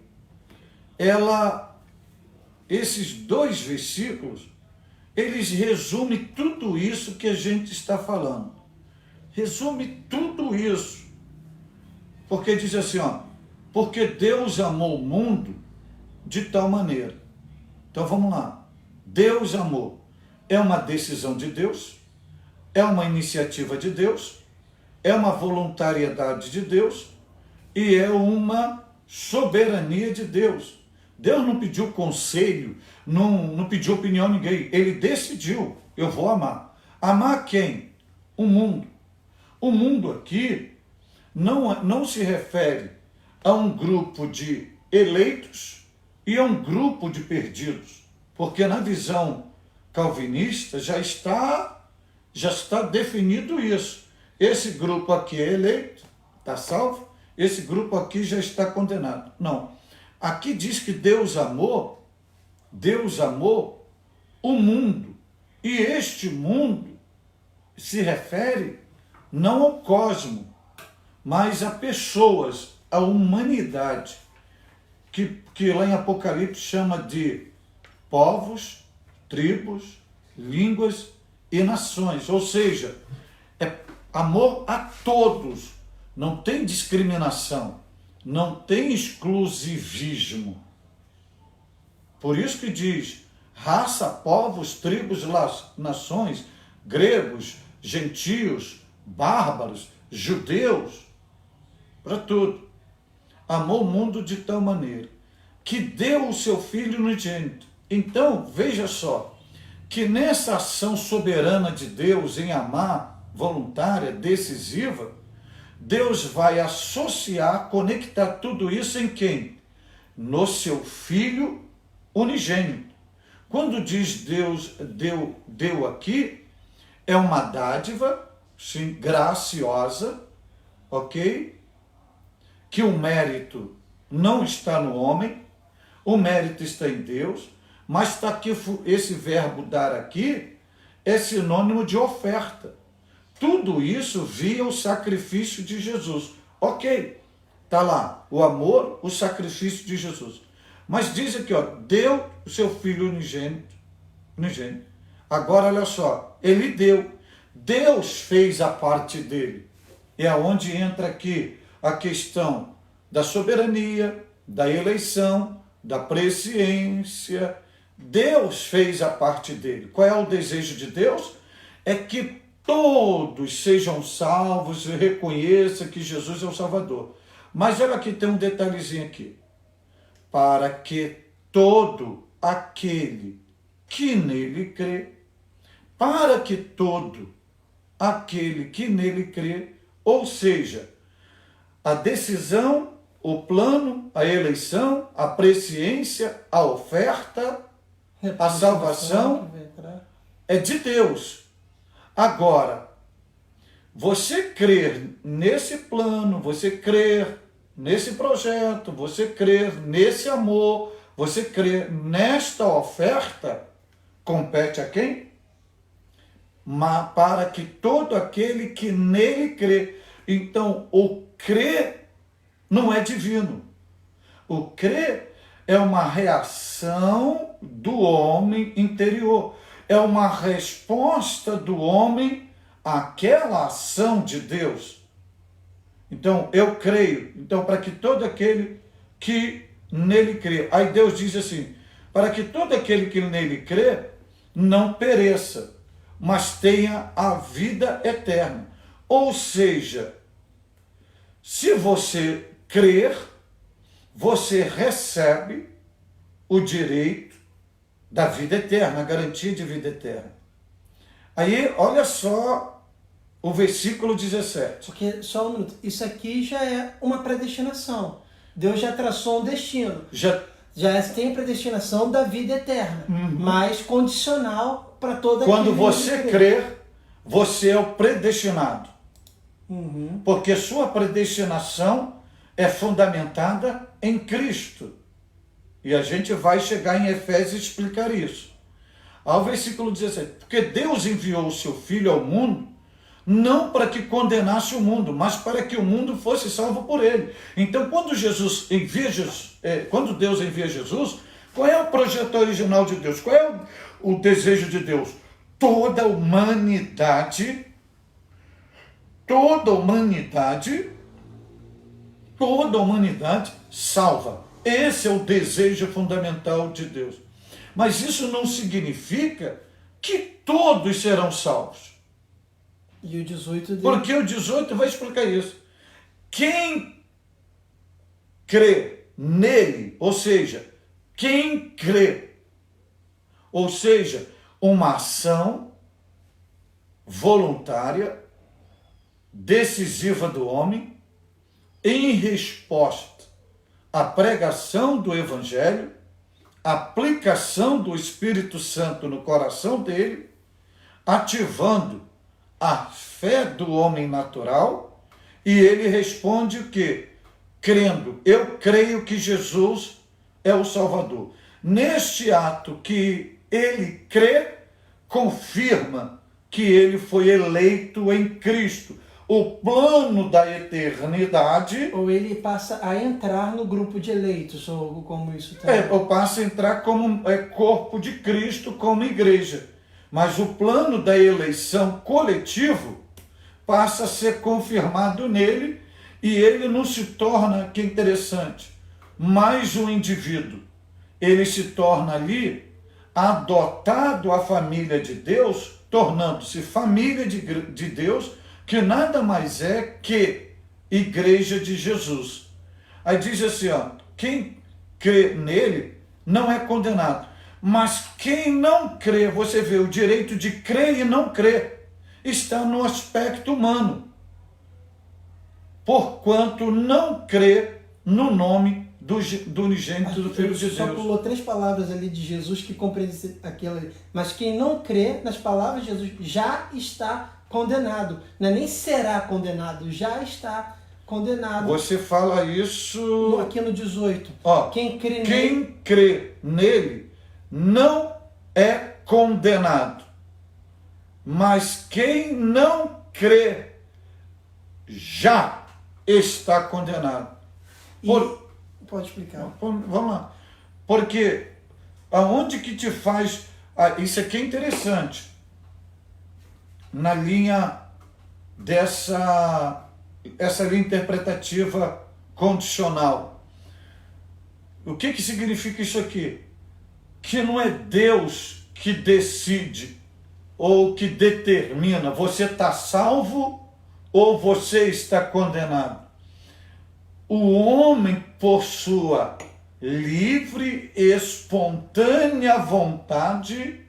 S1: esses dois versículos, eles resumem tudo isso que a gente está falando. Resume tudo isso. Porque diz assim, porque Deus amou o mundo de tal maneira. Então vamos lá. Deus amou. É uma decisão de Deus, é uma iniciativa de Deus, é uma voluntariedade de Deus e é uma soberania de Deus. Deus não pediu conselho, não pediu opinião a ninguém. Ele decidiu, eu vou amar. Amar quem? O mundo. O mundo aqui não se refere a um grupo de eleitos e a um grupo de perdidos. Porque na visão calvinista já está definido isso. Esse grupo aqui é eleito, está salvo, esse grupo aqui já está condenado. Não. Aqui diz que Deus amou o mundo. E este mundo se refere não ao cosmo, mas a pessoas, a humanidade, que lá em Apocalipse chama de povos, tribos, línguas e nações. Ou seja, é amor a todos, não tem discriminação, não tem exclusivismo. Por isso que diz raça, povos, tribos, nações, gregos, gentios, bárbaros, judeus, para tudo. Amou o mundo de tal maneira que deu o seu Filho unigênito. Então, veja só, que nessa ação soberana de Deus em amar, voluntária, decisiva, Deus vai associar, conectar tudo isso em quem? No seu Filho unigênito. Quando diz Deus deu aqui, é uma dádiva, sim, graciosa, ok? Que o mérito não está no homem, o mérito está em Deus, mas está aqui, esse verbo dar aqui é sinônimo de oferta. Tudo isso via o sacrifício de Jesus. Ok, está lá, o amor, o sacrifício de Jesus. Mas diz aqui, deu o seu Filho unigênito, unigênito. Agora, olha só, ele deu. Deus fez a parte dele. É aonde entra aqui a questão da soberania, da eleição, da presciência. Deus fez a parte dele. Qual é o desejo de Deus? É que todos sejam salvos e reconheçam que Jesus é o Salvador. Mas olha aqui, tem um detalhezinho aqui. Para que todo aquele que nele crê, para que todo aquele que nele crê, ou seja, a decisão, o plano, a eleição, a presciência, a oferta, a salvação é de Deus. Agora, você crer nesse plano, você crer nesse projeto, você crer nesse amor, você crer nesta oferta, compete a quem? Mas para que todo aquele que nele crê. Então, o crer não é divino. O crer é uma reação do homem interior. É uma resposta do homem àquela ação de Deus. Então, eu creio. Então, para que todo aquele que nele crê. Aí Deus diz assim, para que todo aquele que nele crê não pereça, mas tenha a vida eterna. Ou seja, se você crer, você recebe o direito da vida eterna, a garantia de vida eterna. Aí, olha só o versículo 17.
S2: Porque, só um minuto, isso aqui já é uma predestinação. Deus já traçou um destino. Já tem a predestinação da vida eterna, mas condicional para toda aquele.
S1: Quando você crer, você é o predestinado. Porque sua predestinação é fundamentada em Cristo. E a gente vai chegar em Efésios e explicar isso. Ao versículo 17. Porque Deus enviou o seu Filho ao mundo, não para que condenasse o mundo, mas para que o mundo fosse salvo por ele. Então, quando Deus envia Jesus, qual é o projeto original de Deus? Qual é o desejo de Deus? Toda a humanidade salva. Esse é o desejo fundamental de Deus. Mas isso não significa que todos serão salvos.
S2: E o 18 dele...
S1: Porque o 18 vai explicar isso. Quem crê nele, ou seja, uma ação voluntária, decisiva do homem, em resposta à pregação do Evangelho, aplicação do Espírito Santo no coração dele, ativando a fé do homem natural, e ele responde o quê? Crendo, eu creio que Jesus é o Salvador. Neste ato que ele crê, confirma que ele foi eleito em Cristo. O plano da eternidade...
S2: Ou ele passa a entrar no grupo de eleitos, ou como isso está...
S1: ou passa a entrar como corpo de Cristo, como igreja. Mas o plano da eleição coletivo passa a ser confirmado nele, e ele não se torna, que interessante, mais um indivíduo. Ele se torna ali adotado à família de Deus, tornando-se família de Deus, que nada mais é que igreja de Jesus. Aí diz assim, quem crê nele não é condenado. Mas quem não crê, você vê, o direito de crer e não crer está no aspecto humano. Porquanto não crê no nome do unigênito do Filho de Deus.
S2: Só pulou 3 palavras ali de Jesus que compreende aquilo ali. Mas quem não crê nas palavras de Jesus já está condenado. Não é nem será condenado, já está condenado.
S1: Você fala isso...
S2: Aqui no 18.
S1: Quem crê nele não é condenado. Mas quem não crê já está condenado.
S2: Pode explicar.
S1: Vamos lá. Porque aonde que te faz Isso aqui é interessante. Na linha essa linha interpretativa condicional. O que significa isso aqui? Que não é Deus que decide ou que determina você está salvo ou você está condenado. O homem, por sua livre e espontânea vontade,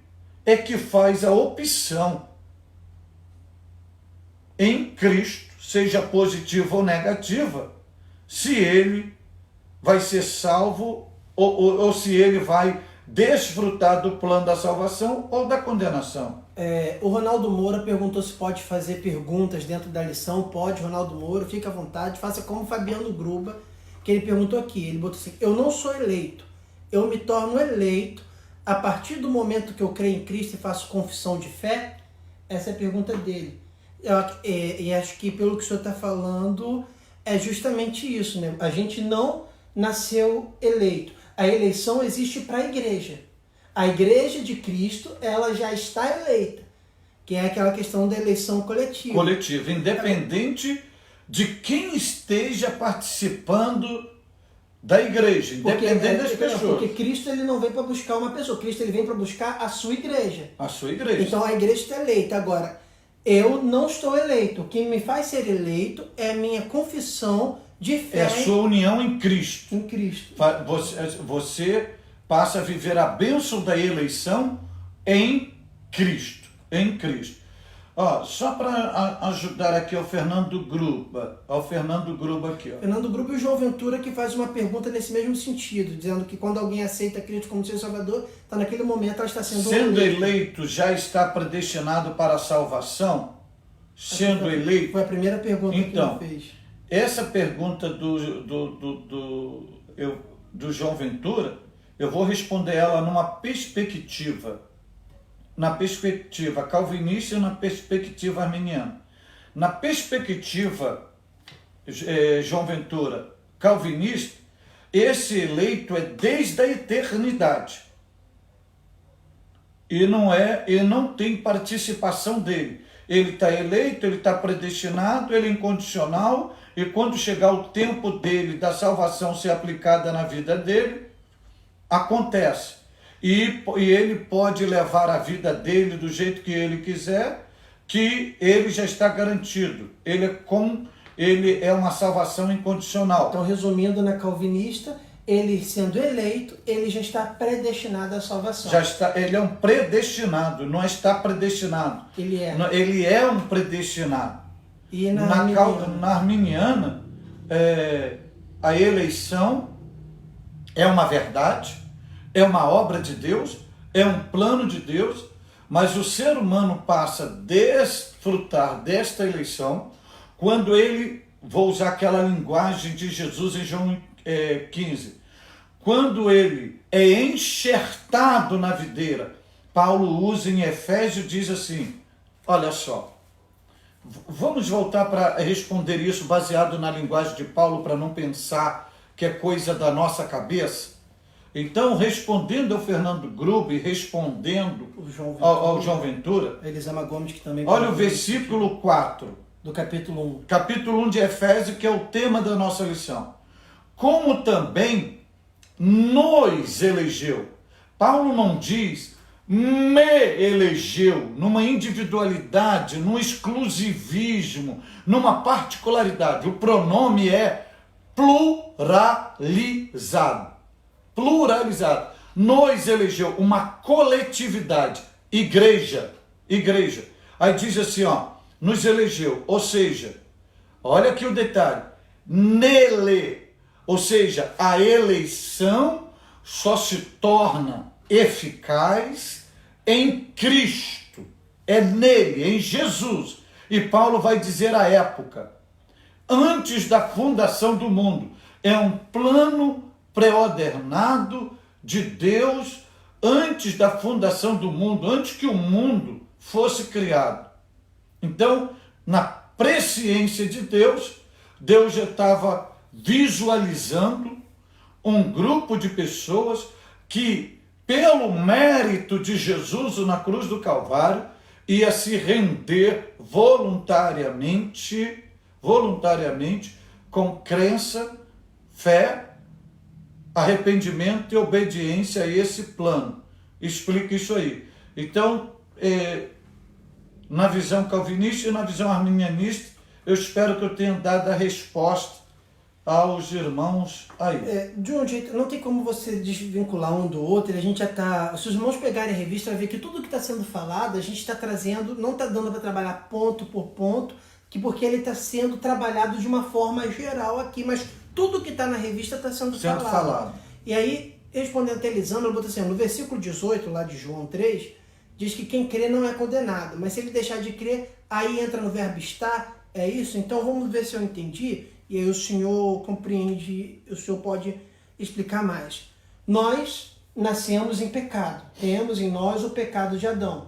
S1: é que faz a opção em Cristo, seja positiva ou negativa, se ele vai ser salvo ou se ele vai desfrutar do plano da salvação ou da condenação.
S2: O Ronaldo Moura perguntou se pode fazer perguntas dentro da lição. Pode, Ronaldo Moura, fique à vontade, faça como o Fabiano Gruba, que ele perguntou aqui. Ele botou assim: eu não sou eleito, eu me torno eleito a partir do momento que eu creio em Cristo e faço confissão de fé? Essa é a pergunta dele. E acho que pelo que o senhor está falando, é justamente isso, né? A gente não nasceu eleito. A eleição existe para a igreja. A igreja de Cristo, ela já está eleita, que é aquela questão da eleição coletiva.
S1: Coletiva, independente de quem esteja participando da igreja, independente das pessoas.
S2: Porque Cristo ele não vem para buscar uma pessoa, Cristo ele vem para buscar a sua igreja.
S1: A sua igreja.
S2: Então a igreja está eleita. Agora, eu não estou eleito. O que me faz ser eleito é a minha confissão de fé.
S1: É a sua união em Cristo.
S2: Em Cristo.
S1: Você passa a viver a bênção da eleição em Cristo. Em Cristo. Só para ajudar aqui ao Fernando Gruba. Aqui.
S2: Fernando Gruba e o João Ventura que faz uma pergunta nesse mesmo sentido, dizendo que quando alguém aceita Cristo como seu Salvador, está naquele momento ela está sendo
S1: eleito, já está predestinado para a salvação? Sendo eleito?
S2: Foi a primeira pergunta que ele fez.
S1: Essa pergunta do João Ventura, eu vou responder ela numa perspectiva. Na perspectiva calvinista e na perspectiva arminiana. Na perspectiva, João Ventura, calvinista, esse eleito é desde a eternidade. E não tem participação dele. Ele está eleito, ele está predestinado, ele é incondicional, e quando chegar o tempo dele, da salvação ser aplicada na vida dele, acontece. E ele pode levar a vida dele do jeito que ele quiser, que ele já está garantido. Ele é uma salvação incondicional.
S2: Então, resumindo, na calvinista, ele sendo eleito, ele já está predestinado à salvação.
S1: Ele é um predestinado, não está predestinado. Ele é um predestinado.
S2: E
S1: na arminiana, a eleição é uma verdade, é uma obra de Deus, é um plano de Deus, mas o ser humano passa a desfrutar desta eleição quando ele, vou usar aquela linguagem de Jesus em João 15, quando ele é enxertado na videira. Paulo usa em Efésios, diz assim, olha só, vamos voltar para responder isso baseado na linguagem de Paulo, para não pensar que é coisa da nossa cabeça. Então, respondendo ao Fernando Gruba e respondendo ao João Ventura,
S2: Elisama Gomes, que também...
S1: Olha o versículo 4.
S2: Do capítulo 1.
S1: Capítulo 1 de Efésios, que é o tema da nossa lição. Como também nos elegeu. Paulo não diz me elegeu numa individualidade, num exclusivismo, numa particularidade. O pronome é pluralizado. Pluralizado. Nos elegeu, uma coletividade. Igreja. Aí diz assim, nos elegeu, ou seja, olha aqui o detalhe, nele, ou seja, a eleição só se torna eficaz em Cristo, é nele, em Jesus. E Paulo vai dizer a época, antes da fundação do mundo, é um plano pré-ordenado de Deus antes da fundação do mundo, antes que o mundo fosse criado. Então, na presciência de Deus, Deus já estava visualizando um grupo de pessoas que pelo mérito de Jesus na cruz do Calvário, ia se render voluntariamente, com crença, fé, arrependimento e obediência a esse plano. Explica isso aí. Então, na visão calvinista e na visão arminianista, eu espero que eu tenha dado a resposta aos irmãos aí.
S2: De um jeito, não tem como você desvincular um do outro, a gente já está... Se os irmãos pegarem a revista, vai ver que tudo que está sendo falado, a gente está trazendo, não está dando para trabalhar ponto por ponto, porque ele está sendo trabalhado de uma forma geral aqui, mas tudo que está na revista está sendo falado. E aí, respondendo a Elisandro, eu boto assim, no versículo 18, lá de João 3, diz que quem crê não é condenado, mas se ele deixar de crer, aí entra no verbo estar, é isso? Então vamos ver se eu entendi. E aí o senhor compreende, o senhor pode explicar mais. Nós nascemos em pecado, temos em nós o pecado de Adão.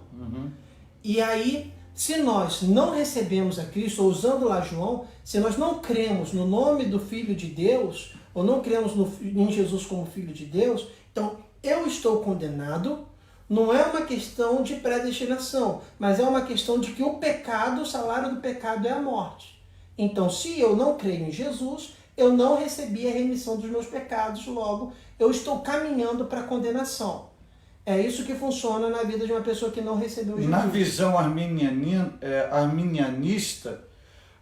S2: E aí, se nós não recebemos a Cristo, ou usando lá João, se nós não cremos no nome do Filho de Deus, ou não cremos em Jesus como Filho de Deus, então eu estou condenado. Não é uma questão de predestinação, mas é uma questão de que o pecado, o salário do pecado é a morte. Então, se eu não creio em Jesus, eu não recebi a remissão dos meus pecados, logo, eu estou caminhando para a condenação. É isso que funciona na vida de uma pessoa que não recebeu Jesus.
S1: Na visão arminianista,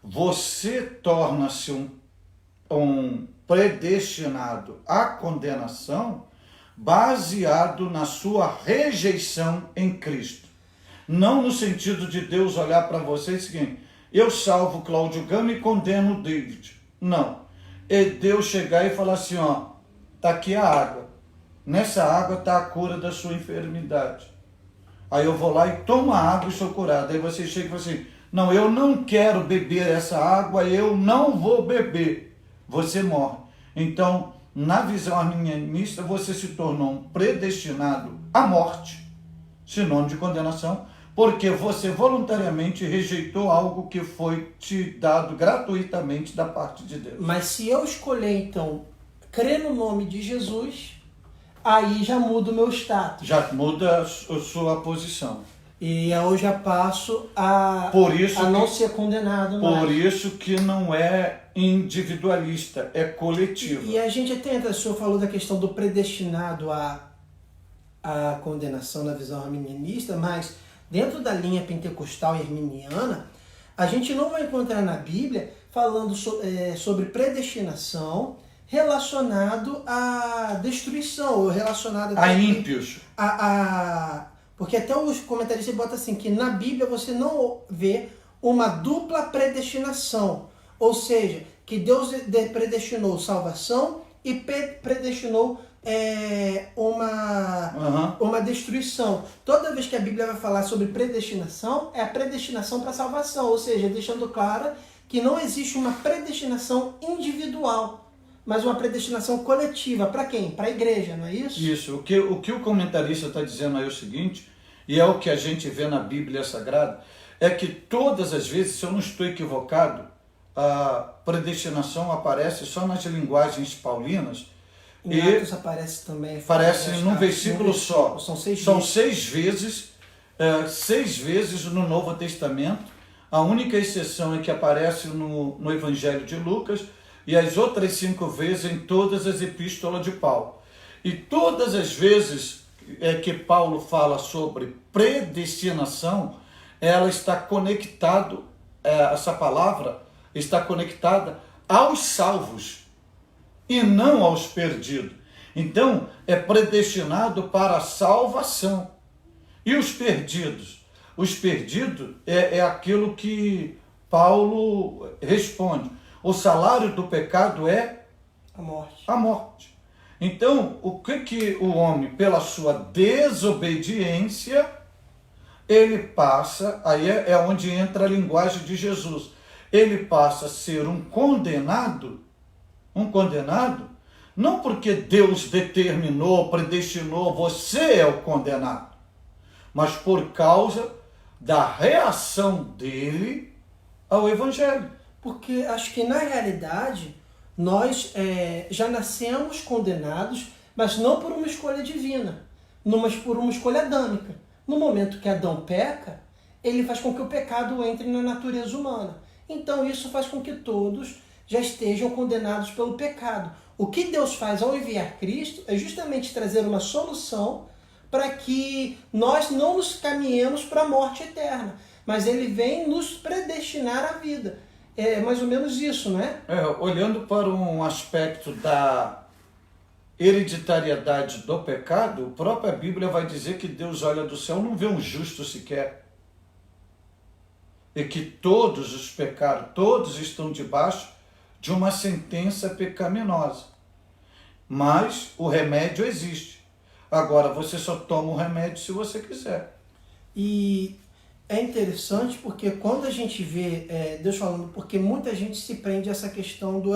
S1: você torna-se um predestinado à condenação baseado na sua rejeição em Cristo. Não no sentido de Deus olhar para você e dizer o seguinte, eu salvo Cláudio Gama e condeno o David. Não. É Deus chegar e falar assim, ó, tá aqui a água. Nessa água está a cura da sua enfermidade. Aí eu vou lá e tomo a água e sou curado. Aí você chega e fala assim, não, eu não quero beber essa água, eu não vou beber. Você morre. Então, na visão arminianista, você se tornou um predestinado à morte, sinônimo de condenação, porque você voluntariamente rejeitou algo que foi te dado gratuitamente da parte de Deus.
S2: Mas se eu escolher, então, crer no nome de Jesus, aí já muda o meu status.
S1: Já muda a sua posição.
S2: E eu já passo a não ser condenado mais.
S1: Por isso que não é individualista, é coletivo.
S2: E a gente até, o senhor falou da questão do predestinado à condenação na visão arminianista, mas dentro da linha pentecostal e arminiana, a gente não vai encontrar na Bíblia falando sobre predestinação relacionado à destruição, ou relacionado
S1: a ímpios.
S2: Porque até os comentaristas botam assim, que na Bíblia você não vê uma dupla predestinação, ou seja, que Deus predestinou salvação e predestinou uma destruição. Toda vez que a Bíblia vai falar sobre predestinação, é a predestinação para salvação, ou seja, deixando claro que não existe uma predestinação individual, mas uma predestinação coletiva. Para quem? Para a igreja, não é isso?
S1: Isso. O que o comentarista está dizendo aí é o seguinte, e é o que a gente vê na Bíblia Sagrada, é que todas as vezes, se eu não estou equivocado, a predestinação aparece só nas linguagens paulinas.
S2: Em Atos aparece também.
S1: Aparece num versículo só.
S2: São 6
S1: vezes. 6 vezes no Novo Testamento. A única exceção é que aparece no Evangelho de Lucas e as outras 5 vezes em todas as epístolas de Paulo. E todas as vezes que Paulo fala sobre predestinação, ela está conectada, essa palavra está conectada aos salvos e não aos perdidos. Então, é predestinado para a salvação. E os perdidos? Os perdidos é aquilo que Paulo responde. O salário do pecado é
S2: a morte.
S1: A morte. Então, o que o homem, pela sua desobediência, ele passa, aí é onde entra a linguagem de Jesus, ele passa a ser um condenado, não porque Deus determinou, predestinou, você é o condenado, mas por causa da reação dele ao Evangelho.
S2: Porque acho que na realidade nós já nascemos condenados, mas não por uma escolha divina, por uma escolha adâmica. No momento que Adão peca, ele faz com que o pecado entre na natureza humana. Então isso faz com que todos já estejam condenados pelo pecado. O que Deus faz ao enviar Cristo é justamente trazer uma solução para que nós não nos caminhemos para a morte eterna, mas ele vem nos predestinar à vida. É mais ou menos isso, não é?
S1: Olhando para um aspecto da hereditariedade do pecado, a própria Bíblia vai dizer que Deus olha do céu, não vê um justo sequer. E que todos os pecaram, todos estão debaixo de uma sentença pecaminosa. Mas o remédio existe. Agora, você só toma o remédio se você quiser.
S2: E é interessante porque quando a gente vê Deus falando, porque muita gente se prende a essa questão do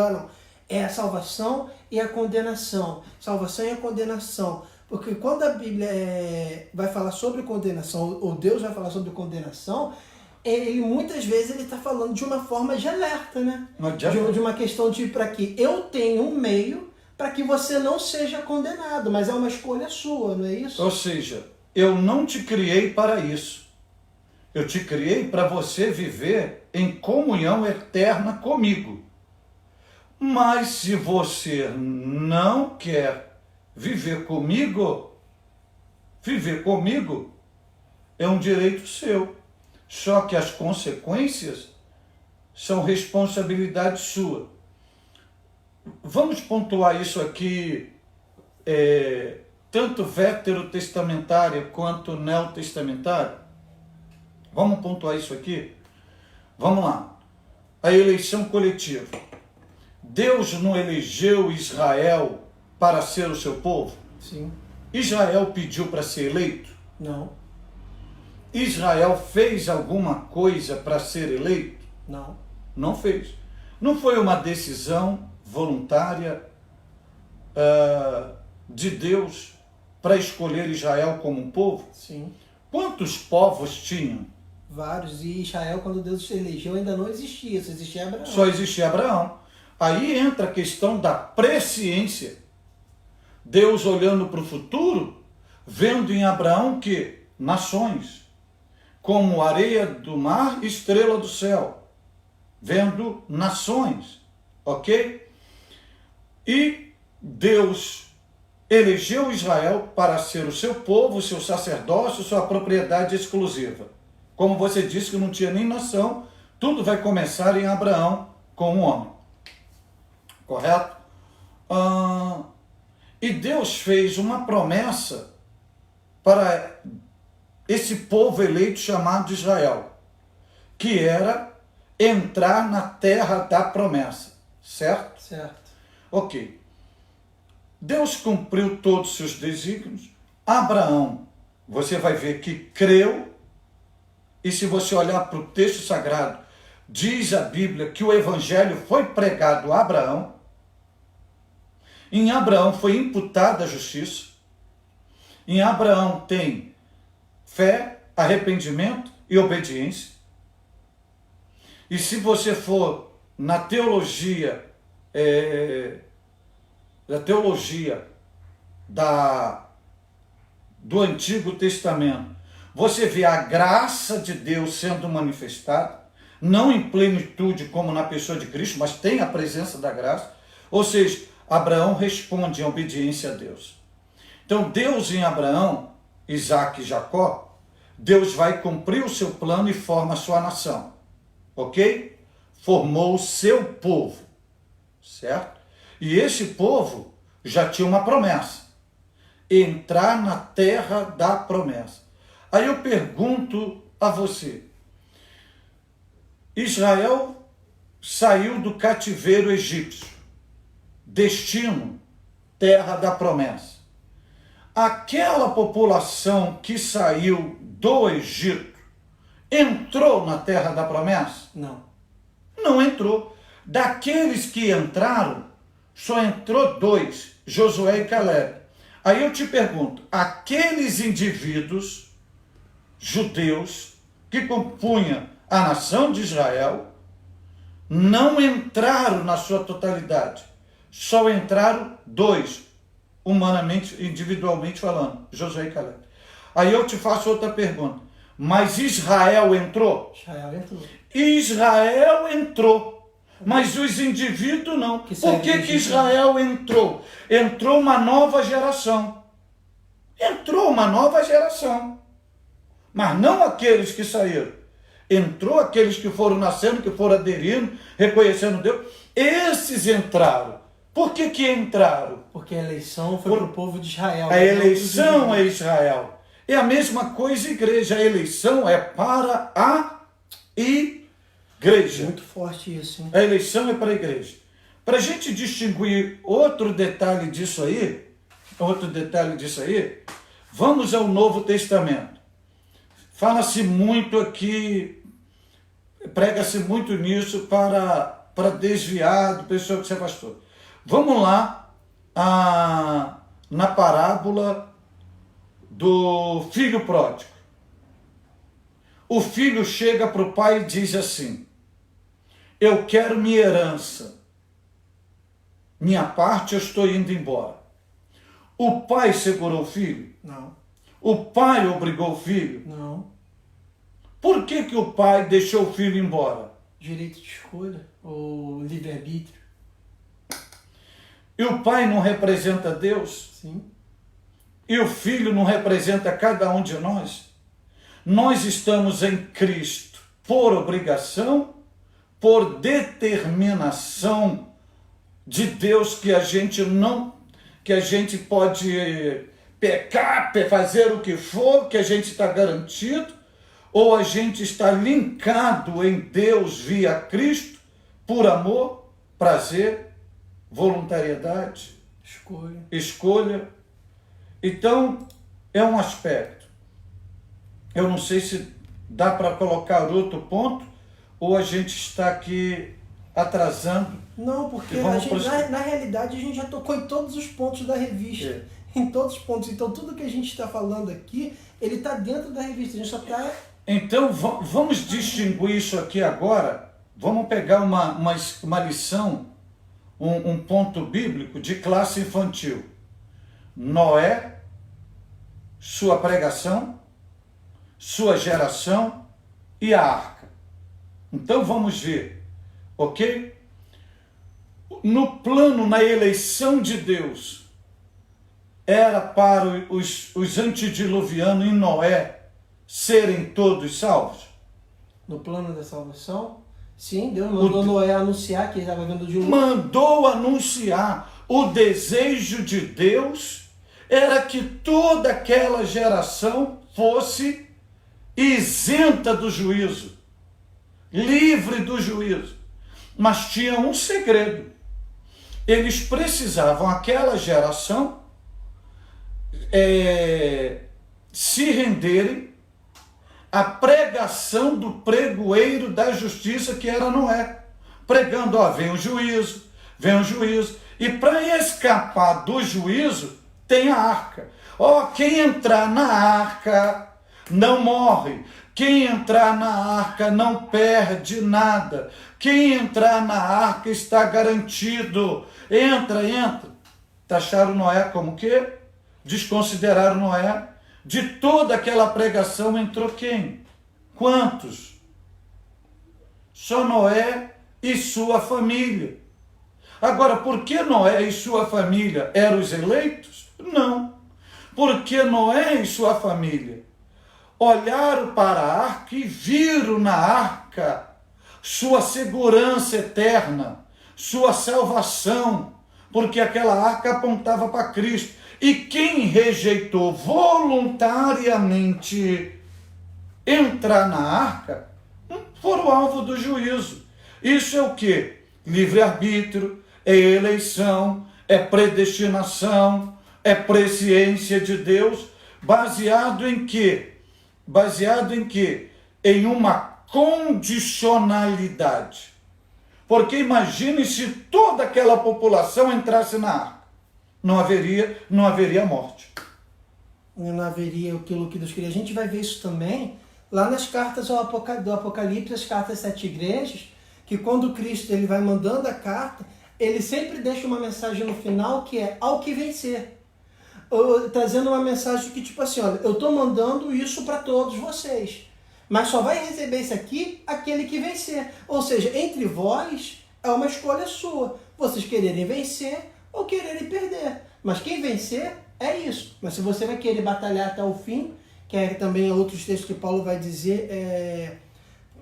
S2: é a salvação e a condenação. Salvação e a condenação. Porque quando a Bíblia vai falar sobre condenação, ou Deus vai falar sobre condenação, ele muitas vezes ele está falando de uma forma de alerta, né? De uma questão de para que eu tenha um meio para que você não seja condenado, mas é uma escolha sua, não é isso?
S1: Ou seja, eu não te criei para isso. Eu te criei para você viver em comunhão eterna comigo. Mas se você não quer viver comigo é um direito seu. Só que as consequências são responsabilidade sua. Vamos pontuar isso aqui, tanto veterotestamentária quanto neotestamentária. Vamos pontuar isso aqui? Vamos lá. A eleição coletiva. Deus não elegeu Israel para ser o seu povo?
S2: Sim.
S1: Israel pediu para ser eleito?
S2: Não.
S1: Israel fez alguma coisa para ser eleito?
S2: Não.
S1: Não fez. Não foi uma decisão voluntária de Deus para escolher Israel como um povo?
S2: Sim.
S1: Quantos povos tinham?
S2: Vários. E Israel, quando Deus elegeu, ainda não existia. Só existia Abraão.
S1: Só existia Abraão. Aí entra a questão da presciência. Deus olhando para o futuro, vendo em Abraão que nações, como areia do mar, estrela do céu, vendo nações, ok? E Deus elegeu Israel para ser o seu povo, o seu sacerdócio, sua propriedade exclusiva. Como você disse que não tinha nem nação, tudo vai começar em Abraão com um homem. Correto? E Deus fez uma promessa para esse povo eleito chamado Israel, que era entrar na terra da promessa, certo?
S2: Certo.
S1: Ok. Deus cumpriu todos os seus desígnios. Abraão, você vai ver que creu, e se você olhar para o texto sagrado, diz a Bíblia que o evangelho foi pregado a Abraão. Em Abraão foi imputada a justiça. Em Abraão tem fé, arrependimento e obediência. E se você for na teologia, do Antigo Testamento, você vê a graça de Deus sendo manifestada, não em plenitude como na pessoa de Cristo, mas tem a presença da graça. Ou seja, Abraão responde em obediência a Deus. Então Deus em Abraão, Isaac e Jacó, Deus vai cumprir o seu plano e forma a sua nação. Ok? Formou o seu povo. Certo? E esse povo já tinha uma promessa. Entrar na terra da promessa. Aí eu pergunto a você. Israel saiu do cativeiro egípcio. Destino, terra da promessa. Aquela população que saiu do Egito entrou na terra da promessa?
S2: Não.
S1: Não entrou. Daqueles que entraram, só entrou 2, Josué e Caleb. Aí eu te pergunto, aqueles indivíduos judeus que compunham a nação de Israel não entraram na sua totalidade. Só entraram 2, humanamente, individualmente falando, Josué e Caleb. Aí eu te faço outra pergunta. Mas Israel entrou?
S2: Israel entrou.
S1: Israel entrou, mas os indivíduos não. Por que Israel entrou? Entrou uma nova geração. Entrou uma nova geração. Mas não aqueles que saíram. Entrou aqueles que foram nascendo, que foram aderindo, reconhecendo Deus. Esses entraram. Por que entraram?
S2: Porque a eleição foi para o povo de Israel.
S1: A eleição é Israel. É a mesma coisa, igreja. A eleição é para a igreja.
S2: Muito forte isso, hein?
S1: A eleição é para a igreja. Para a gente distinguir outro detalhe disso aí, vamos ao Novo Testamento. Fala-se muito aqui, prega-se muito nisso para desviar do pessoal que se afastou. Vamos lá na parábola do filho pródigo. O filho chega para o pai e diz assim: eu quero minha herança, minha parte, eu estou indo embora. O pai segurou o filho?
S2: Não.
S1: O pai obrigou o filho?
S2: Não.
S1: Por que o pai deixou o filho embora?
S2: Direito de escolha, ou livre-arbítrio.
S1: E o pai não representa Deus?
S2: Sim.
S1: E o filho não representa cada um de nós? Nós estamos em Cristo por obrigação, por determinação de Deus, que a gente pode pecar, fazer o que for, que a gente está garantido, ou a gente está linkado em Deus via Cristo, por amor, prazer, voluntariedade, escolha. Então, é um aspecto. Eu não sei se dá para colocar outro ponto, ou a gente está aqui atrasando.
S2: Não, porque na realidade a gente já tocou em todos os pontos da revista.
S1: É.
S2: Em todos os pontos. Então tudo que a gente está falando aqui, ele está dentro da revista. A gente só está...
S1: Então vamos distinguir isso aqui agora. Vamos pegar uma lição, um ponto bíblico de classe infantil. Noé, sua pregação, sua geração e a arca. Então vamos ver, ok? No plano, na eleição de Deus, era para os antediluvianos em Noé serem todos salvos?
S2: No plano da salvação, sim, Deus mandou Noé anunciar que ele estava vindo de um...
S1: Mandou anunciar. O desejo de Deus era que toda aquela geração fosse isenta do juízo, livre do juízo. Mas tinha um segredo. Eles precisavam, aquela geração, se renderem à pregação do pregoeiro da justiça, que era Noé, pregando: vem o juízo, vem o juízo. E para escapar do juízo, tem a arca. Quem entrar na arca não morre. Quem entrar na arca não perde nada. Quem entrar na arca está garantido. Entra. Taxaram Noé como quê? Desconsideraram Noé. De toda aquela pregação entrou quem? Quantos? Só Noé e sua família. Agora, por que Noé e sua família eram os eleitos? Não. Porque Noé e sua família olharam para a arca e viram na arca sua segurança eterna, sua salvação, porque aquela arca apontava para Cristo. E quem rejeitou voluntariamente entrar na arca foram alvo do juízo. Isso é o quê? Livre-arbítrio, é eleição, é predestinação, é presciência de Deus, baseado em quê? Em uma condicionalidade. Porque imagine se toda aquela população entrasse na arca. Não haveria morte.
S2: Não haveria aquilo que Deus queria. A gente vai ver isso também lá nas cartas do Apocalipse, as cartas às 7 igrejas, que quando Cristo ele vai mandando a carta, ele sempre deixa uma mensagem no final que é: ao que vencer. trazendo uma mensagem que, tipo assim, olha, eu estou mandando isso para todos vocês, mas só vai receber isso aqui aquele que vencer. Ou seja, entre vós é uma escolha sua. Vocês quererem vencer ou quererem perder. Mas quem vencer é isso. Mas se você vai querer batalhar até o fim, que é também outros textos que Paulo vai dizer,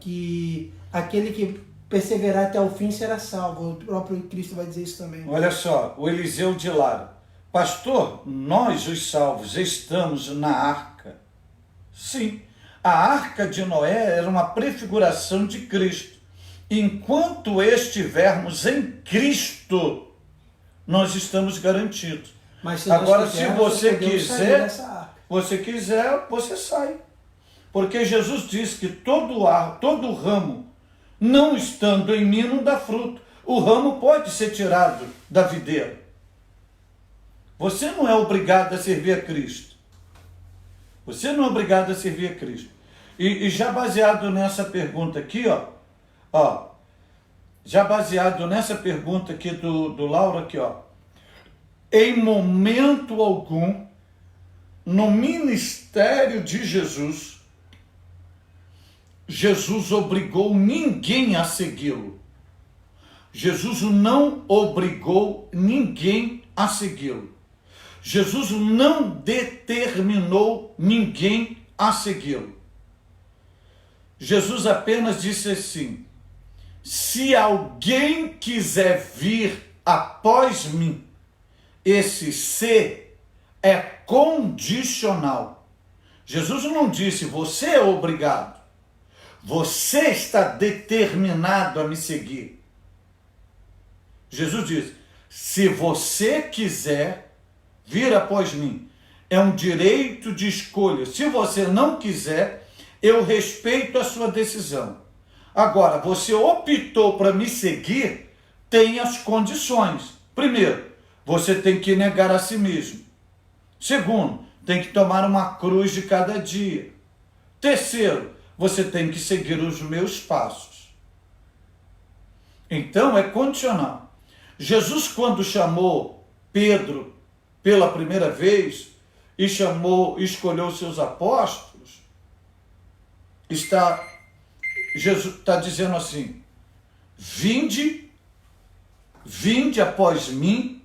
S2: que aquele que perseverar até o fim será salvo. O próprio Cristo vai dizer isso também.
S1: Olha só, o Eliseu de Lara. Pastor, nós os salvos estamos na arca. Sim, a arca de Noé era uma prefiguração de Cristo. Enquanto estivermos em Cristo, nós estamos garantidos.
S2: Mas se
S1: agora,
S2: nós quisermos,
S1: se você
S2: podemos sair
S1: quiser,
S2: dessa arca.
S1: você sai. Porque Jesus diz que todo ramo, não estando em mim, não dá fruto. O ramo pode ser tirado da videira. Você não é obrigado a servir a Cristo. Você não é obrigado a servir a Cristo. E já baseado nessa pergunta aqui, já baseado nessa pergunta aqui do Lauro aqui, em momento algum, no ministério de Jesus, Jesus obrigou ninguém a segui-lo. Jesus não obrigou ninguém a segui-lo. Jesus não determinou ninguém a segui-lo. Jesus apenas disse assim: se alguém quiser vir após mim, esse ser é condicional. Jesus não disse, você é obrigado. Você está determinado a me seguir. Jesus diz, se você quiser vir após mim, é um direito de escolha. Se você não quiser, eu respeito a sua decisão. Agora, você optou para me seguir, tem as condições. Primeiro, você tem que negar a si mesmo. Segundo, tem que tomar uma cruz de cada dia. Terceiro, você tem que seguir os meus passos. Então, é condicional. Jesus, quando chamou Pedro pela primeira vez e escolheu seus apóstolos, Jesus está dizendo assim: vinde após mim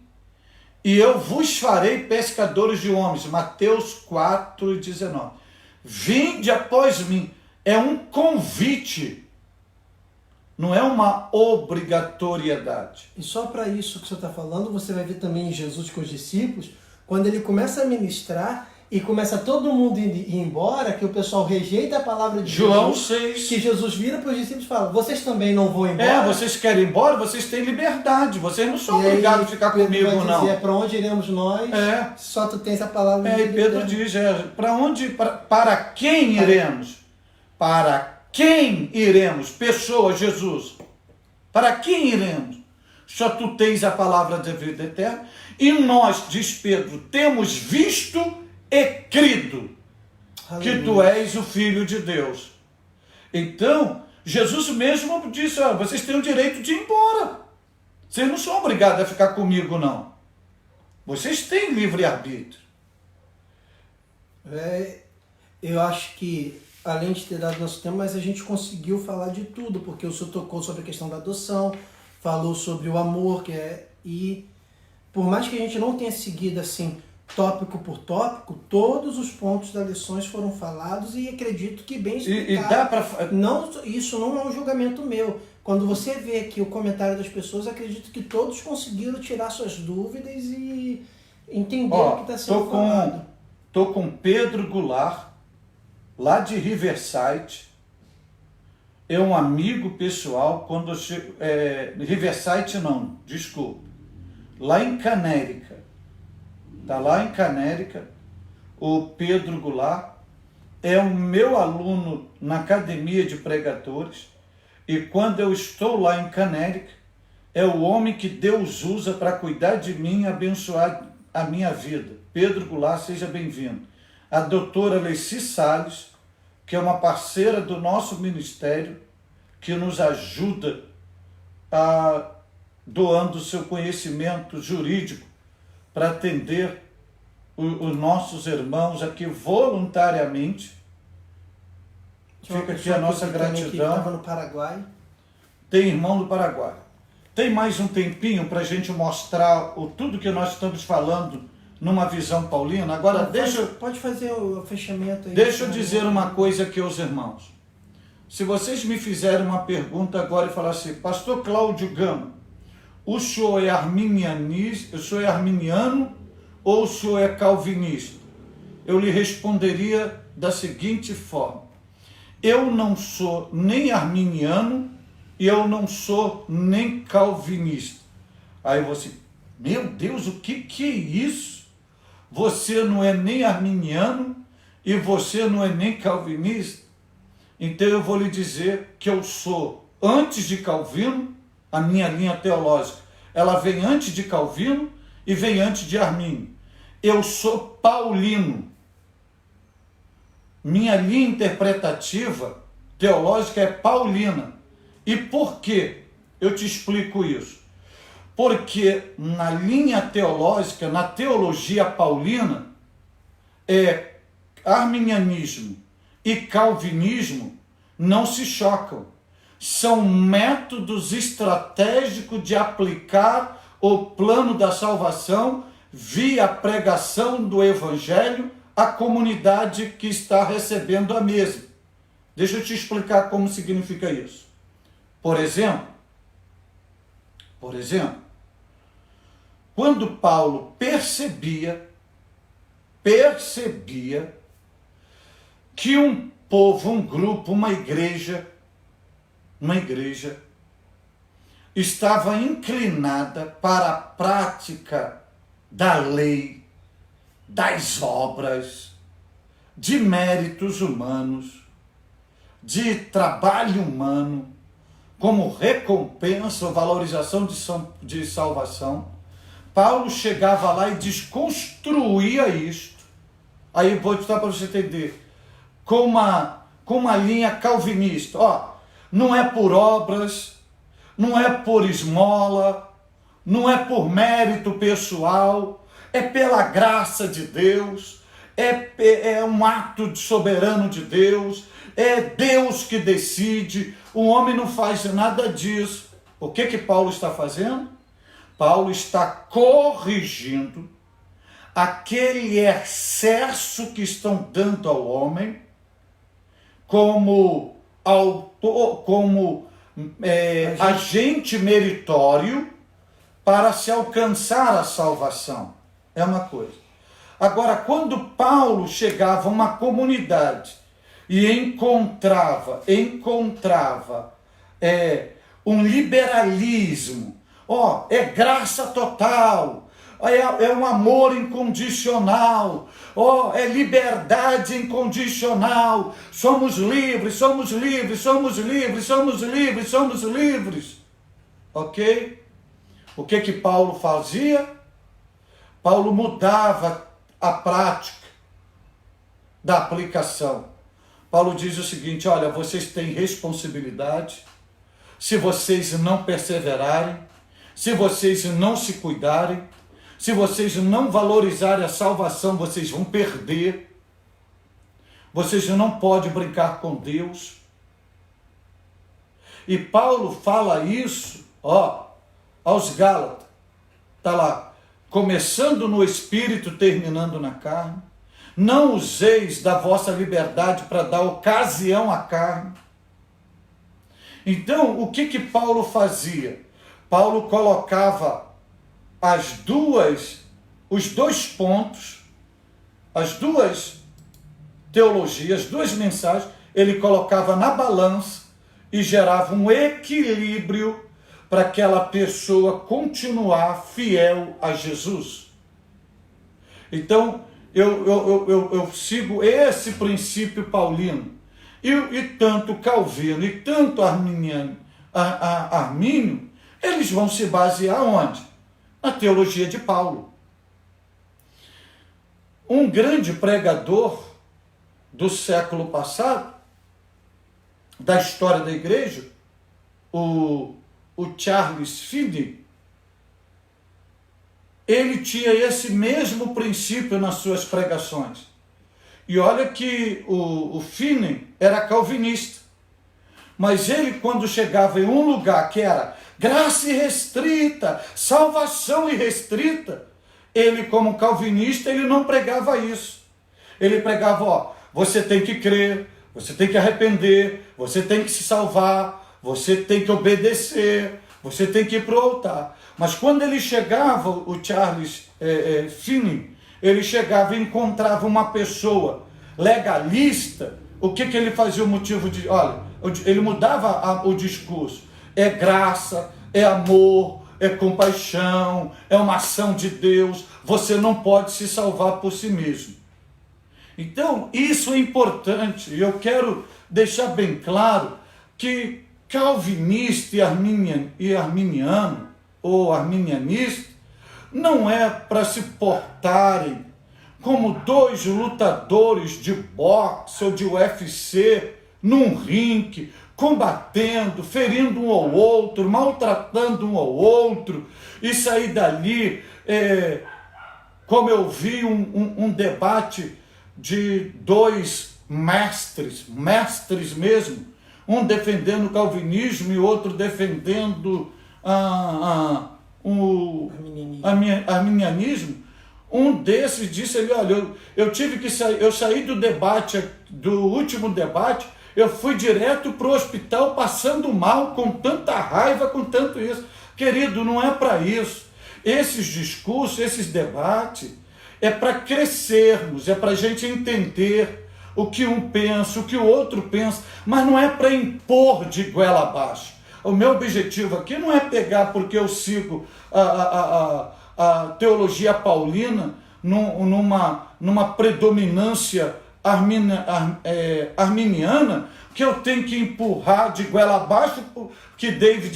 S1: e eu vos farei pescadores de homens. Mateus 4:19. Vinde após mim. É um convite, não é uma obrigatoriedade.
S2: E só para isso que você está falando, você vai ver também em Jesus com os discípulos, quando ele começa a ministrar e começa todo mundo ir embora, que o pessoal rejeita a palavra de
S1: João
S2: Jesus,
S1: 6.
S2: que Jesus vira para os discípulos e fala, vocês também não vão embora?
S1: Vocês querem ir embora, vocês têm liberdade, vocês não são obrigados a ficar comigo,
S2: vai
S1: não.
S2: dizer, para onde iremos nós? Só tu tens a palavra de
S1: E Pedro diz, para quem iremos? Para quem iremos? Pessoa, Jesus. Para quem iremos? Só tu tens a palavra da vida eterna. E nós, diz Pedro, temos visto e crido que tu és o Filho de Deus. Então, Jesus mesmo disse, vocês têm o direito de ir embora. Vocês não são obrigados a ficar comigo, não. Vocês têm livre-arbítrio.
S2: Eu acho que, além de ter dado nosso tempo, mas a gente conseguiu falar de tudo, porque o senhor tocou sobre a questão da adoção, falou sobre o amor, e por mais que a gente não tenha seguido assim, tópico por tópico, todos os pontos das lições foram falados e acredito que bem explicado.
S1: E dá para...
S2: Isso não é um julgamento meu. Quando você vê aqui o comentário das pessoas, acredito que todos conseguiram tirar suas dúvidas e entender o que está sendo falado.
S1: Estou com Pedro Goulart, lá de Riverside. É um amigo pessoal. Quando eu chego, Riverside não, desculpa. Lá em Canérica. Está lá em Canérica. O Pedro Goulart é o meu aluno na Academia de Pregadores. E quando eu estou lá em Canérica, é o homem que Deus usa para cuidar de mim e abençoar a minha vida. Pedro Goulart, seja bem-vindo. A doutora Leci Salles, que é uma parceira do nosso ministério, que nos ajuda doando seu conhecimento jurídico para atender os nossos irmãos aqui voluntariamente. Fica aqui a nossa gratidão.
S2: Que estava no Paraguai.
S1: Tem irmão do Paraguai. Tem mais um tempinho para a gente mostrar tudo que nós estamos falando numa visão paulina? Agora,
S2: pode fazer o fechamento aí.
S1: Deixa eu dizer uma coisa aqui aos irmãos. Se vocês me fizerem uma pergunta agora e falar assim, Pastor Cláudio Gama, o senhor é arminiano ou o senhor é calvinista? Eu lhe responderia da seguinte forma: eu não sou nem arminiano e eu não sou nem calvinista. Aí você, meu Deus, o que é isso? Você não é nem arminiano e você não é nem calvinista? Então eu vou lhe dizer que eu sou antes de Calvino. A minha linha teológica, ela vem antes de Calvino e vem antes de Armínio. Eu sou paulino. Minha linha interpretativa teológica é paulina. E por quê? Eu te explico isso. Porque na linha teológica, na teologia paulina, arminianismo e calvinismo não se chocam. São métodos estratégicos de aplicar o plano da salvação via pregação do evangelho à comunidade que está recebendo a mesma. Deixa eu te explicar como significa isso. Por exemplo, quando Paulo percebia que um povo, um grupo, uma igreja estava inclinada para a prática da lei, das obras, de méritos humanos, de trabalho humano, como recompensa ou valorização de salvação, Paulo chegava lá e desconstruía isto. Aí vou botar para você entender, com uma linha calvinista. Não é por obras, não é por esmola, não é por mérito pessoal, é pela graça de Deus, é um ato soberano de Deus, é Deus que decide, o homem não faz nada disso. O que Paulo está fazendo? Paulo está corrigindo aquele excesso que estão dando ao homem como agente meritório para se alcançar a salvação. É uma coisa. Agora, quando Paulo chegava a uma comunidade e encontrava um liberalismo, é graça total, é um amor incondicional, é liberdade incondicional, somos livres, somos livres, somos livres, somos livres, somos livres. Ok? O que Paulo fazia? Paulo mudava a prática da aplicação. Paulo diz o seguinte: olha, vocês têm responsabilidade, se vocês não perseverarem, se vocês não se cuidarem, se vocês não valorizarem a salvação, vocês vão perder. Vocês não podem brincar com Deus. E Paulo fala isso, aos Gálatas. Está lá, começando no Espírito, terminando na carne. Não useis da vossa liberdade para dar ocasião à carne. Então, o que Paulo fazia? Paulo colocava os dois pontos, as duas teologias, as duas mensagens, ele colocava na balança e gerava um equilíbrio para aquela pessoa continuar fiel a Jesus. Então, eu sigo esse princípio paulino. E tanto Calvino e tanto Armínio, eles vão se basear onde? Na teologia de Paulo. Um grande pregador do século passado, da história da igreja, o Charles Finney, ele tinha esse mesmo princípio nas suas pregações. E olha que o Finney era calvinista, mas ele, quando chegava em um lugar que era graça irrestrita, salvação irrestrita, ele, como calvinista, ele não pregava isso. Ele pregava, ó, você tem que crer, você tem que arrepender, você tem que se salvar, você tem que obedecer, você tem que ir para o altar. Mas quando ele chegava, o Charles Finney, ele chegava e encontrava uma pessoa legalista, o que ele fazia o motivo de... Olha, ele mudava o discurso. É graça, é amor, é compaixão, é uma ação de Deus. Você não pode se salvar por si mesmo. Então, isso é importante. E eu quero deixar bem claro que calvinista e arminiano, ou arminianista, não é para se portarem como dois lutadores de boxe ou de UFC num ringue, combatendo, ferindo um ao outro, maltratando um ao outro, e sair dali, como eu vi um debate de dois mestres mesmo, um defendendo o calvinismo e outro defendendo o arminianismo. Um desses disse, olha, eu tive que sair, eu saí do debate, do último debate, eu fui direto para o hospital passando mal, com tanta raiva, com tanto isso. Querido, não é para isso. Esses discursos, esses debates, é para crescermos, é para a gente entender o que um pensa, o que o outro pensa, mas não é para impor de goela abaixo. O meu objetivo aqui não é pegar porque eu sigo a teologia paulina numa predominância arminiana, que eu tenho que empurrar de goela abaixo, que David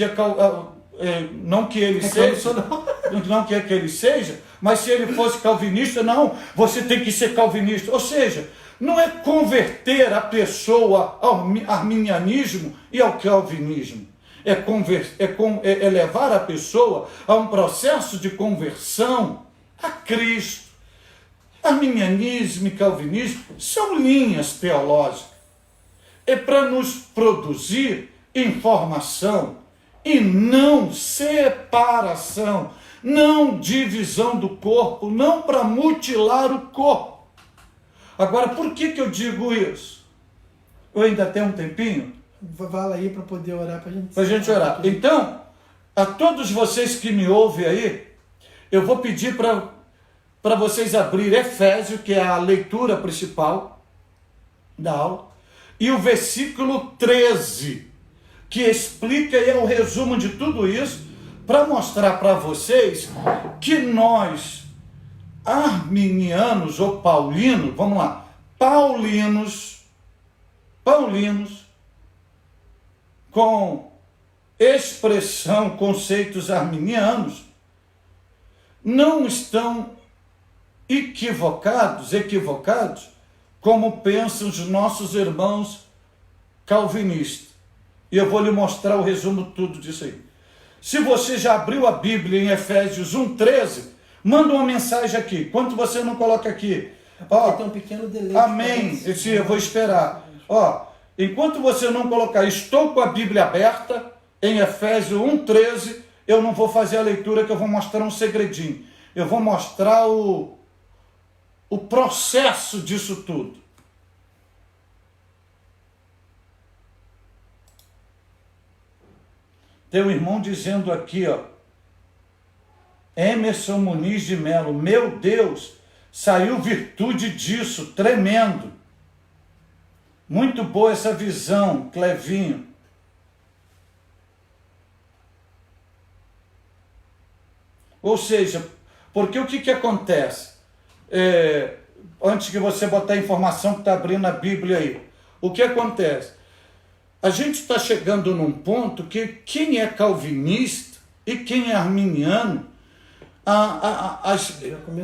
S1: não que ele seja, não que ele seja, mas se ele fosse calvinista, não, você tem que ser calvinista. Ou seja, não é converter a pessoa ao arminianismo e ao calvinismo. É levar a pessoa a um processo de conversão a Cristo. Arminianismo e calvinismo são linhas teológicas. É para nos produzir informação e não separação, não divisão do corpo, não para mutilar o corpo. Agora, por que eu digo isso? Eu ainda tenho um tempinho?
S2: Vai lá aí para poder orar para
S1: a gente orar. Então, a todos vocês que me ouvem aí, eu vou pedir para vocês abrir Efésios, que é a leitura principal da aula, e o versículo 13, que explica e é o resumo de tudo isso, para mostrar para vocês que nós, arminianos ou paulinos, vamos lá, paulinos, com expressão, conceitos arminianos, não estão equivocados, como pensam os nossos irmãos calvinistas. E eu vou lhe mostrar o resumo tudo disso aí. Se você já abriu a Bíblia em Efésios 1,13, manda uma mensagem aqui. Enquanto você não coloca aqui,
S2: tem um pequeno delay.
S1: Amém. Eu vou esperar. Enquanto você não colocar, estou com a Bíblia aberta, em Efésios 1,13, eu não vou fazer a leitura, que eu vou mostrar um segredinho. Eu vou mostrar o processo disso tudo. Tem um irmão dizendo aqui, Emerson Muniz de Melo, meu Deus, saiu virtude disso, tremendo. Muito boa essa visão, Clevinho. Ou seja, porque o que acontece? Antes que você botar a informação que está abrindo a Bíblia aí, o que acontece? A gente está chegando num ponto que quem é calvinista e quem é arminiano,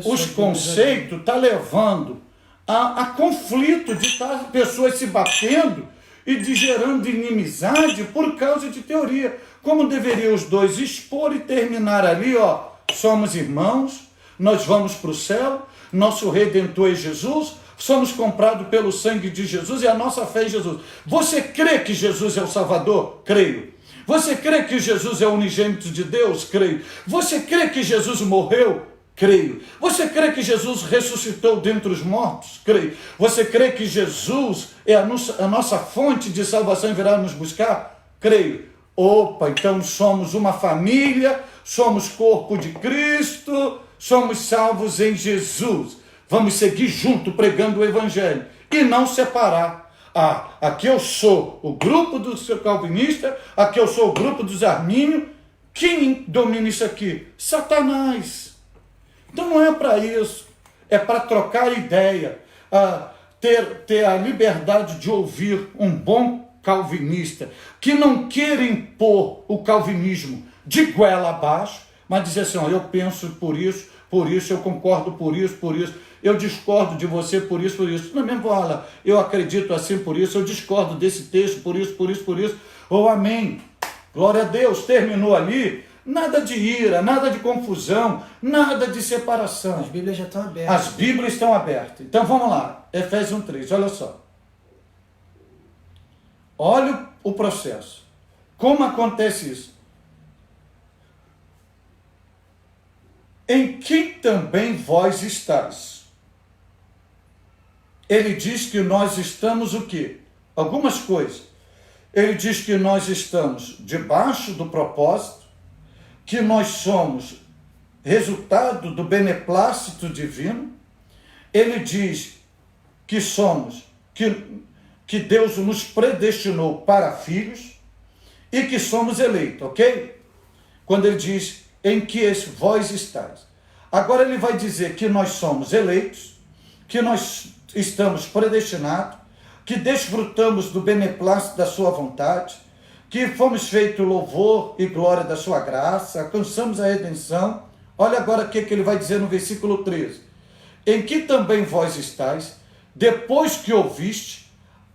S1: os conceitos estão levando a conflito de estar pessoas se batendo e de gerando inimizade por causa de teoria. Como deveriam os dois expor e terminar ali, somos irmãos, nós vamos para o céu, nosso Redentor é Jesus, somos comprados pelo sangue de Jesus e a nossa fé é em Jesus. Você crê que Jesus é o Salvador? Creio. Você crê que Jesus é o unigênito de Deus? Creio. Você crê que Jesus morreu? Creio. Você crê que Jesus ressuscitou dentre os mortos? Creio. Você crê que Jesus é a nossa fonte de salvação e virá nos buscar? Creio. Opa, então somos uma família, somos corpo de Cristo, somos salvos em Jesus. Vamos seguir junto pregando o Evangelho e não separar. Aqui eu sou o grupo do seu calvinista, aqui eu sou o grupo dos armínios. Quem domina isso aqui? Satanás. Então não é para isso, é para trocar ideia, ter a liberdade de ouvir um bom calvinista, que não queira impor o calvinismo de goela abaixo, mas dizer assim, eu penso por isso, eu concordo por isso, eu discordo de você por isso. Não mesmo fala, eu acredito assim por isso, eu discordo desse texto por isso. Ou amém. Glória a Deus, terminou ali. Nada de ira, nada de confusão, nada de separação.
S2: As Bíblias já estão abertas.
S1: As Bíblias estão abertas. Então vamos lá, Efésios 1:3, olha só. Olha o processo. Como acontece isso? Em quem também vós estáis. Ele diz que nós estamos o quê? Algumas coisas. Ele diz que nós estamos debaixo do propósito, que nós somos resultado do beneplácito divino. Ele diz que somos, que Deus nos predestinou para filhos e que somos eleitos, ok? Quando ele diz em que vós estáis. Agora ele vai dizer que nós somos eleitos, que nós estamos predestinados, que desfrutamos do beneplácito da sua vontade, que fomos feitos louvor e glória da sua graça, alcançamos a redenção. Olha agora o que ele vai dizer no versículo 13. Em que também vós estáis, depois que ouviste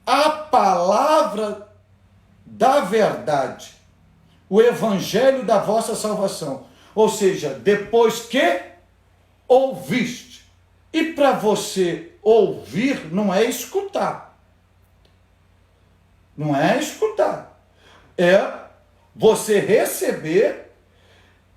S1: a palavra da verdade, o evangelho da vossa salvação. Ou seja, depois que ouviste. E para você ouvir não é escutar. Não é escutar. É você receber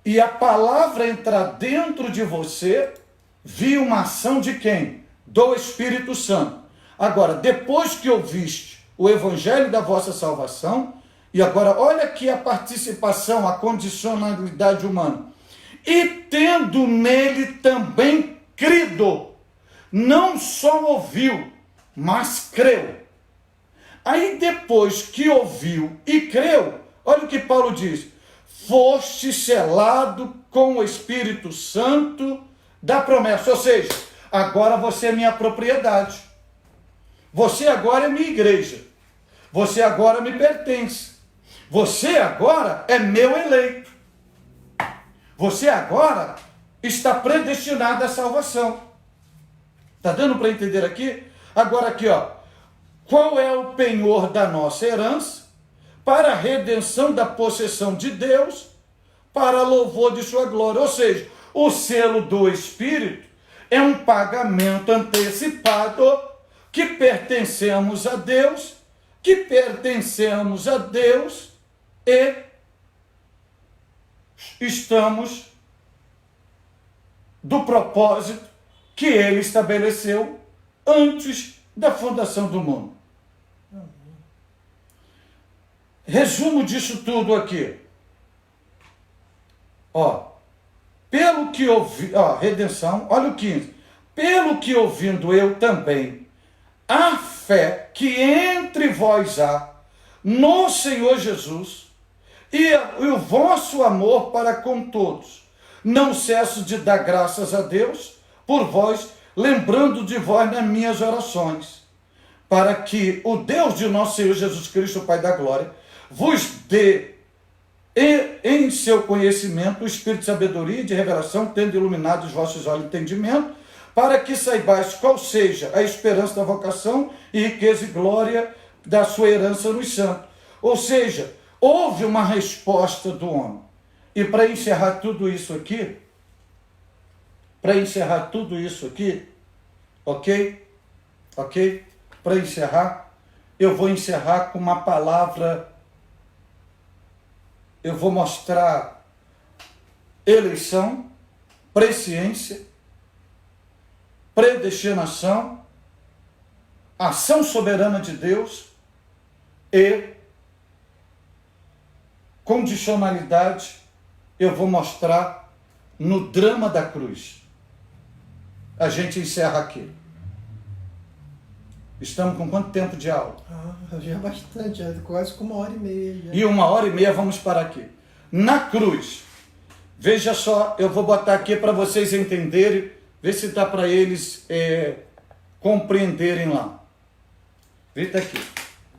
S1: e a palavra entrar dentro de você via uma ação de quem? Do Espírito Santo. Agora, depois que ouviste o evangelho da vossa salvação, e agora olha aqui a participação, a condicionalidade humana. E tendo nele também crido, não só ouviu, mas creu. Aí depois que ouviu e creu, olha o que Paulo diz, foste selado com o Espírito Santo da promessa, ou seja, agora você é minha propriedade, você agora é minha igreja, você agora me pertence, você agora é meu eleito, você agora está predestinado à salvação. Está dando para entender aqui? Agora aqui, qual é o penhor da nossa herança? Para a redenção da possessão de Deus, para louvor de sua glória. Ou seja, o selo do Espírito é um pagamento antecipado que pertencemos a Deus, e estamos do propósito que ele estabeleceu antes da fundação do mundo. Resumo disso tudo aqui. Pelo que ouvi, redenção, olha o 15. Pelo que ouvindo eu também, a fé que entre vós há no Senhor Jesus e o vosso amor para com todos, não cesso de dar graças a Deus por vós, lembrando de vós nas minhas orações, para que o Deus de nosso Senhor Jesus Cristo, o Pai da glória, vos dê em seu conhecimento o espírito de sabedoria e de revelação, tendo iluminado os vossos olhos de entendimento, para que saibais qual seja a esperança da vocação e riqueza e glória da sua herança nos santos. Ou seja, houve uma resposta do homem. E para encerrar tudo isso aqui, para encerrar tudo isso aqui, ok? Ok? Para encerrar, eu vou encerrar com uma palavra, eu vou mostrar eleição, presciência, predestinação, ação soberana de Deus e condicionalidade. Eu vou mostrar no drama da cruz. A gente encerra aqui. Estamos com quanto tempo de aula?
S2: Já é bastante, já quase com 1h30. Já.
S1: E 1h30 vamos parar aqui. Na cruz, veja só, eu vou botar aqui para vocês entenderem, ver se dá para eles compreenderem lá. Vê aqui.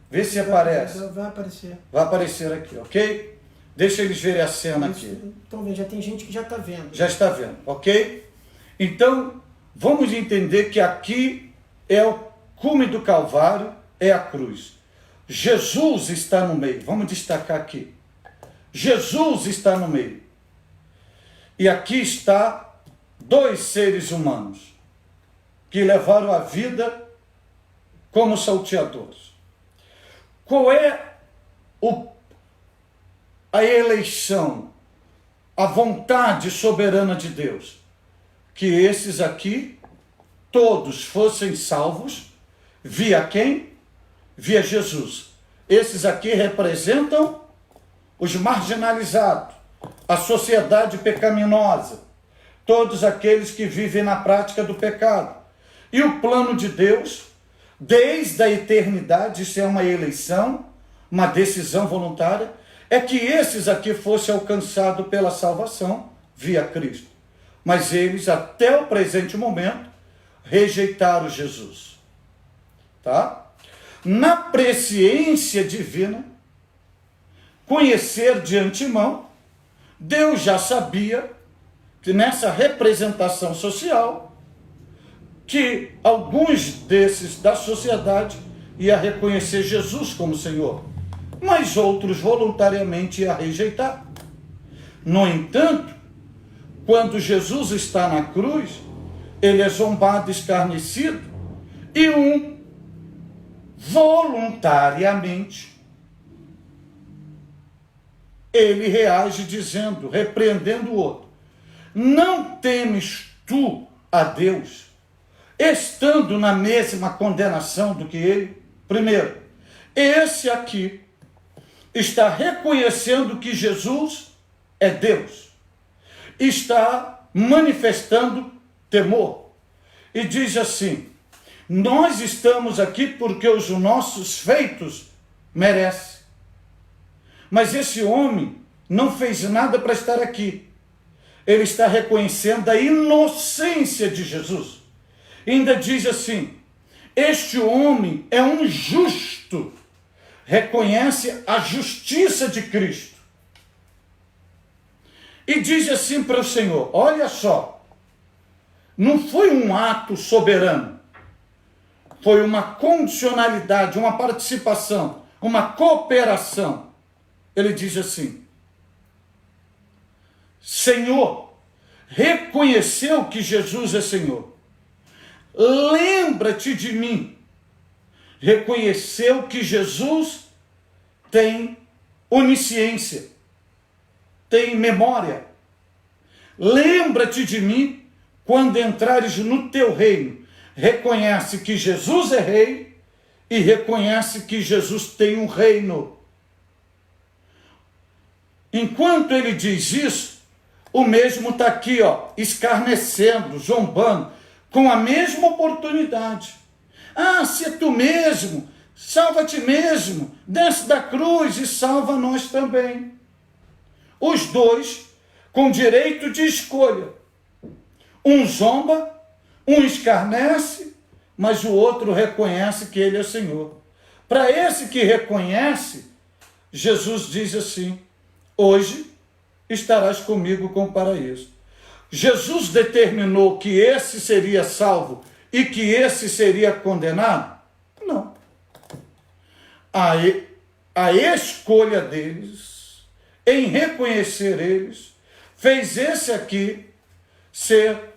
S1: Vê se aparece.
S2: Vai aparecer.
S1: Vai aparecer aqui, ok? Deixa eles verem a cena aqui.
S2: Então, já tem gente que já está vendo.
S1: Já está vendo, ok? Então, vamos entender que aqui é o cume do Calvário, é a cruz. Jesus está no meio. Vamos destacar aqui. Jesus está no meio. E aqui está 2 seres humanos que levaram a vida como salteadores. Qual é a eleição, a vontade soberana de Deus? Que esses aqui, todos fossem salvos, via quem? Via Jesus. Esses aqui representam os marginalizados, a sociedade pecaminosa, todos aqueles que vivem na prática do pecado. E o plano de Deus, desde a eternidade, isso é uma eleição, uma decisão voluntária, é que esses aqui fossem alcançados pela salvação via Cristo. Mas eles, até o presente momento, rejeitaram Jesus. Tá? Na presciência divina, conhecer de antemão, Deus já sabia que nessa representação social, que alguns desses da sociedade ia reconhecer Jesus como Senhor, mas outros voluntariamente ia rejeitar. No entanto, quando Jesus está na cruz, ele é zombado, escarnecido, e voluntariamente, ele reage dizendo, repreendendo o outro: não temes tu a Deus, estando na mesma condenação do que ele? Primeiro, esse aqui está reconhecendo que Jesus é Deus, está manifestando temor, e diz assim: nós estamos aqui porque os nossos feitos merecem. Mas esse homem não fez nada para estar aqui. Ele está reconhecendo a inocência de Jesus. E ainda diz assim: este homem é um justo. Reconhece a justiça de Cristo. E diz assim para o Senhor: olha só, não foi um ato soberano. Foi uma condicionalidade, uma participação, uma cooperação. Ele diz assim: Senhor, reconheceu que Jesus é Senhor. Lembra-te de mim. Reconheceu que Jesus tem onisciência, tem memória. Lembra-te de mim quando entrares no teu reino. Reconhece que Jesus é rei e reconhece que Jesus tem um reino. Enquanto ele diz isso, o mesmo está aqui, escarnecendo, zombando, com a mesma oportunidade. Ah, se é tu mesmo, salva-te mesmo, desce da cruz e salva nós também. Os dois com direito de escolha. Um zomba, um escarnece, mas o outro reconhece que ele é Senhor. Para esse que reconhece, Jesus diz assim: hoje estarás comigo com o paraíso. Jesus determinou que esse seria salvo e que esse seria condenado? Não. A escolha deles, em reconhecer eles, fez esse aqui ser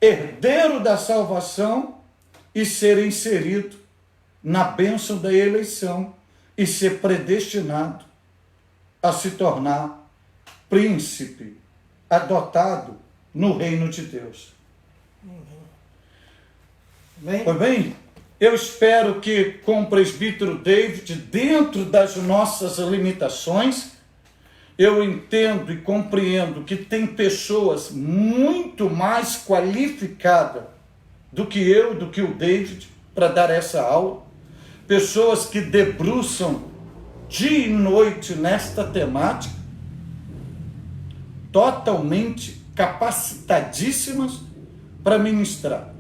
S1: herdeiro da salvação e ser inserido na bênção da eleição e ser predestinado a se tornar príncipe adotado no reino de Deus. Pois bem, eu espero que com o presbítero David, dentro das nossas limitações, eu entendo e compreendo que tem pessoas muito mais qualificadas do que eu, do que o David, para dar essa aula. Pessoas que debruçam dia e noite nesta temática, totalmente capacitadíssimas para ministrar.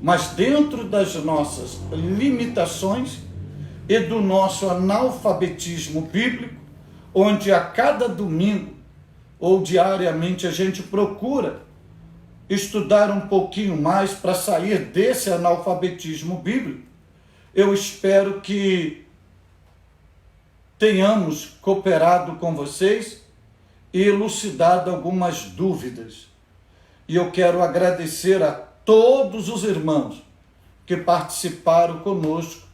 S1: Mas dentro das nossas limitações e do nosso analfabetismo bíblico, onde a cada domingo ou diariamente a gente procura estudar um pouquinho mais para sair desse analfabetismo bíblico, eu espero que tenhamos cooperado com vocês e elucidado algumas dúvidas. E eu quero agradecer a todos os irmãos que participaram conosco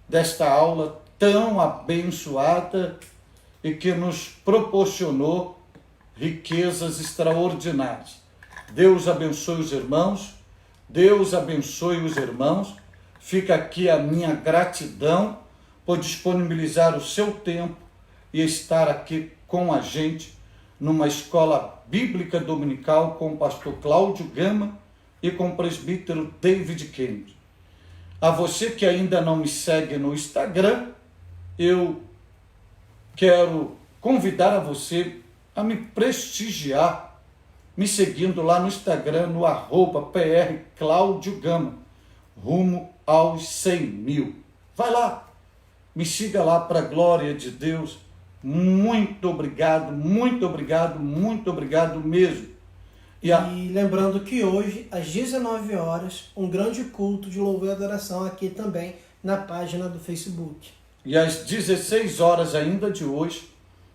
S1: desta aula tão abençoada e que nos proporcionou riquezas extraordinárias. Deus abençoe os irmãos, Deus abençoe os irmãos. Fica aqui a minha gratidão por disponibilizar o seu tempo e estar aqui com a gente numa escola bíblica dominical com o pastor Cláudio Gama e com o presbítero David Kennedy. A você que ainda não me segue no Instagram, eu quero convidar a você a me prestigiar, me seguindo lá no Instagram, no @PR Cláudio Gama, rumo aos 100 mil. Vai lá, me siga lá para a glória de Deus. Muito obrigado, muito obrigado, muito obrigado mesmo.
S2: E lembrando que hoje, às 19 horas, um grande culto de louvor e adoração aqui também na página do Facebook.
S1: E às 16 horas ainda de hoje,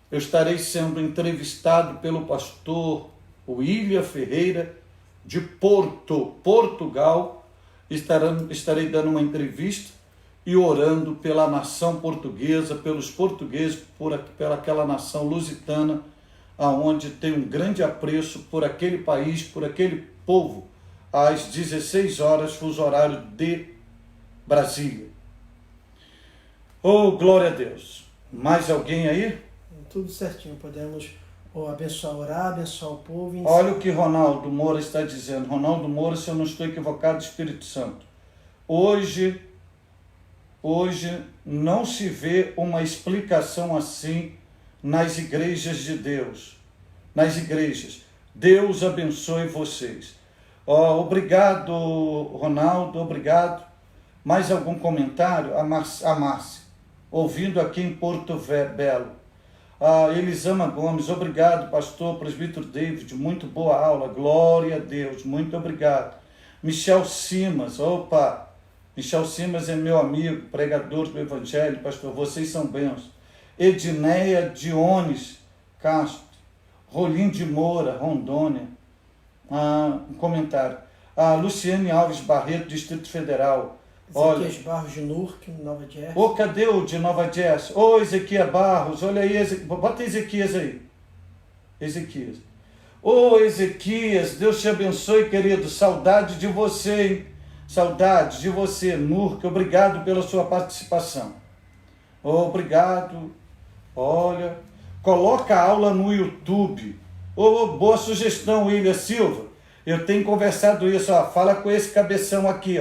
S1: eu estarei sendo entrevistado pelo pastor William Ferreira, de Porto, Portugal. Estarei dando uma entrevista e orando pela nação portuguesa, pelos portugueses, pela aquela nação lusitana, aonde tem um grande apreço por aquele país, por aquele povo, às 16 horas, fuso horário de Brasília. Oh, glória a Deus! Mais alguém aí?
S2: Tudo certinho, podemos abençoar, orar, abençoar o povo.
S1: Olha o que Ronaldo Moura está dizendo. Ronaldo Moura, se eu não estou equivocado, Espírito Santo. Hoje não se vê uma explicação assim nas igrejas de Deus. Nas igrejas. Deus abençoe vocês. Obrigado, Ronaldo, obrigado. Mais algum comentário? A Márcia, ouvindo aqui em Porto Belo. Elisama Gomes, obrigado, pastor, presbítero David, muito boa aula, glória a Deus, muito obrigado. Michel Simas, Michel Simas é meu amigo, pregador do Evangelho, pastor, vocês são bênçãos. Edneia Diones Castro, Rolim de Moura, Rondônia, um comentário. Luciane Alves Barreto, Distrito Federal.
S2: Ezequias Barros de Newark, Nova Jersey.
S1: Cadê o de Nova Jersey? Ezequias Barros, olha aí, bota Ezequias aí. Ezequias. Ezequias, Deus te abençoe, querido. Saudade de você, hein? Saudade de você, Newark. Obrigado pela sua participação. Obrigado. Olha, coloca a aula no YouTube. Boa sugestão, William Silva. Eu tenho conversado isso, fala com esse cabeção aqui,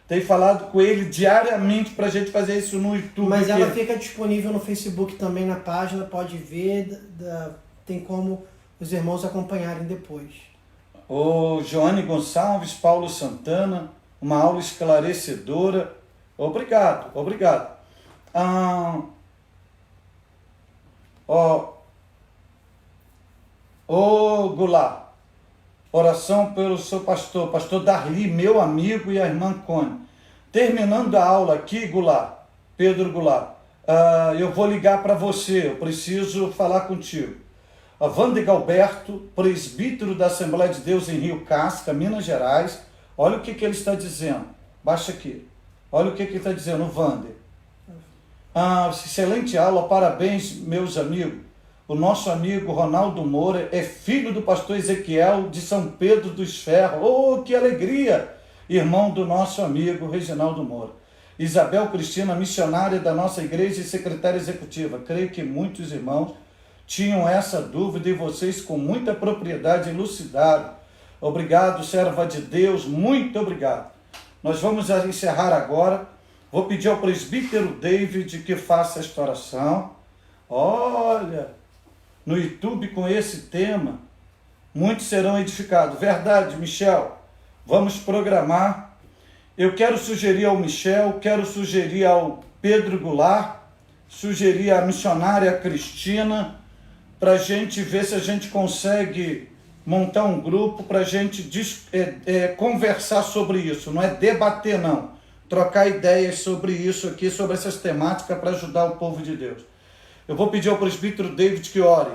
S1: Tenho falado com ele diariamente para a gente fazer isso no YouTube.
S2: Mas ela fica disponível no Facebook também, na página, pode ver, tem como os irmãos acompanharem depois.
S1: Joane Gonçalves, Paulo Santana, uma aula esclarecedora. Obrigado. Goulart, oração pelo seu pastor Darli, meu amigo, e a irmã Cone. Terminando a aula aqui, Goulart, Pedro Goulart, eu vou ligar para você, eu preciso falar contigo. Wander Galberto, presbítero da Assembleia de Deus em Rio Casca, Minas Gerais. Olha o que ele está dizendo. Baixa aqui. Olha o que ele está dizendo, o Wander. Excelente aula, parabéns, meus amigos. O nosso amigo Ronaldo Moura é filho do pastor Ezequiel de São Pedro dos Ferros. Oh, que alegria! Irmão do nosso amigo Reginaldo Moura. Isabel Cristina, missionária da nossa igreja e secretária executiva. Creio que muitos irmãos tinham essa dúvida e vocês com muita propriedade elucidaram. Obrigado, serva de Deus, muito obrigado. Nós vamos encerrar agora. Vou pedir ao presbítero David que faça esta oração. Olha, no YouTube com esse tema, muitos serão edificados. Verdade, Michel? Vamos programar. Eu quero sugerir ao Michel, quero sugerir ao Pedro Goulart, sugerir à missionária Cristina, para a gente ver se a gente consegue montar um grupo para a gente conversar sobre isso. Não é debater, não. Trocar ideias sobre isso aqui, sobre essas temáticas, para ajudar o povo de Deus. Eu vou pedir ao presbítero David que ore.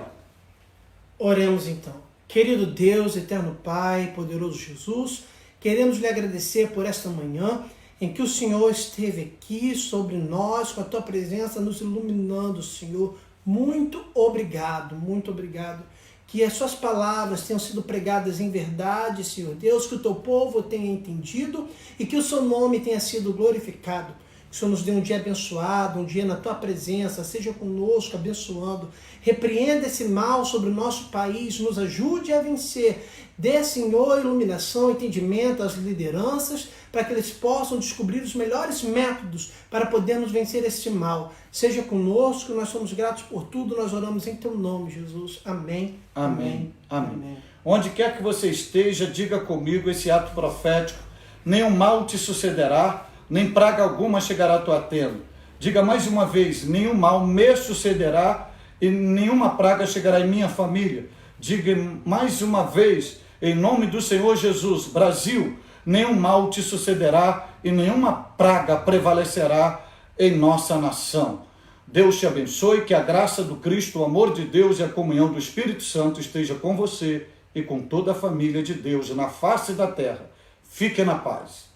S2: Oremos então. Querido Deus, eterno Pai, poderoso Jesus, queremos lhe agradecer por esta manhã em que o Senhor esteve aqui sobre nós, com a tua presença nos iluminando, Senhor. Muito obrigado, muito obrigado. Que as suas palavras tenham sido pregadas em verdade, Senhor Deus, que o teu povo tenha entendido e que o seu nome tenha sido glorificado. Que o Senhor nos dê um dia abençoado, um dia na tua presença, seja conosco, abençoando. Repreenda esse mal sobre o nosso país, nos ajude a vencer. Dê, Senhor, iluminação, entendimento às lideranças, para que eles possam descobrir os melhores métodos para podermos vencer este mal. Seja conosco, nós somos gratos por tudo, nós oramos em teu nome, Jesus. Amém.
S1: Amém. Amém. Onde quer que você esteja, diga comigo esse ato profético. Nenhum mal te sucederá, nem praga alguma chegará à tua tenda. Diga mais uma vez, nenhum mal me sucederá e nenhuma praga chegará em minha família. Diga mais uma vez, em nome do Senhor Jesus, Brasil, nenhum mal te sucederá e nenhuma praga prevalecerá em nossa nação. Deus te abençoe, que a graça do Cristo, o amor de Deus e a comunhão do Espírito Santo esteja com você e com toda a família de Deus na face da terra. Fique na paz.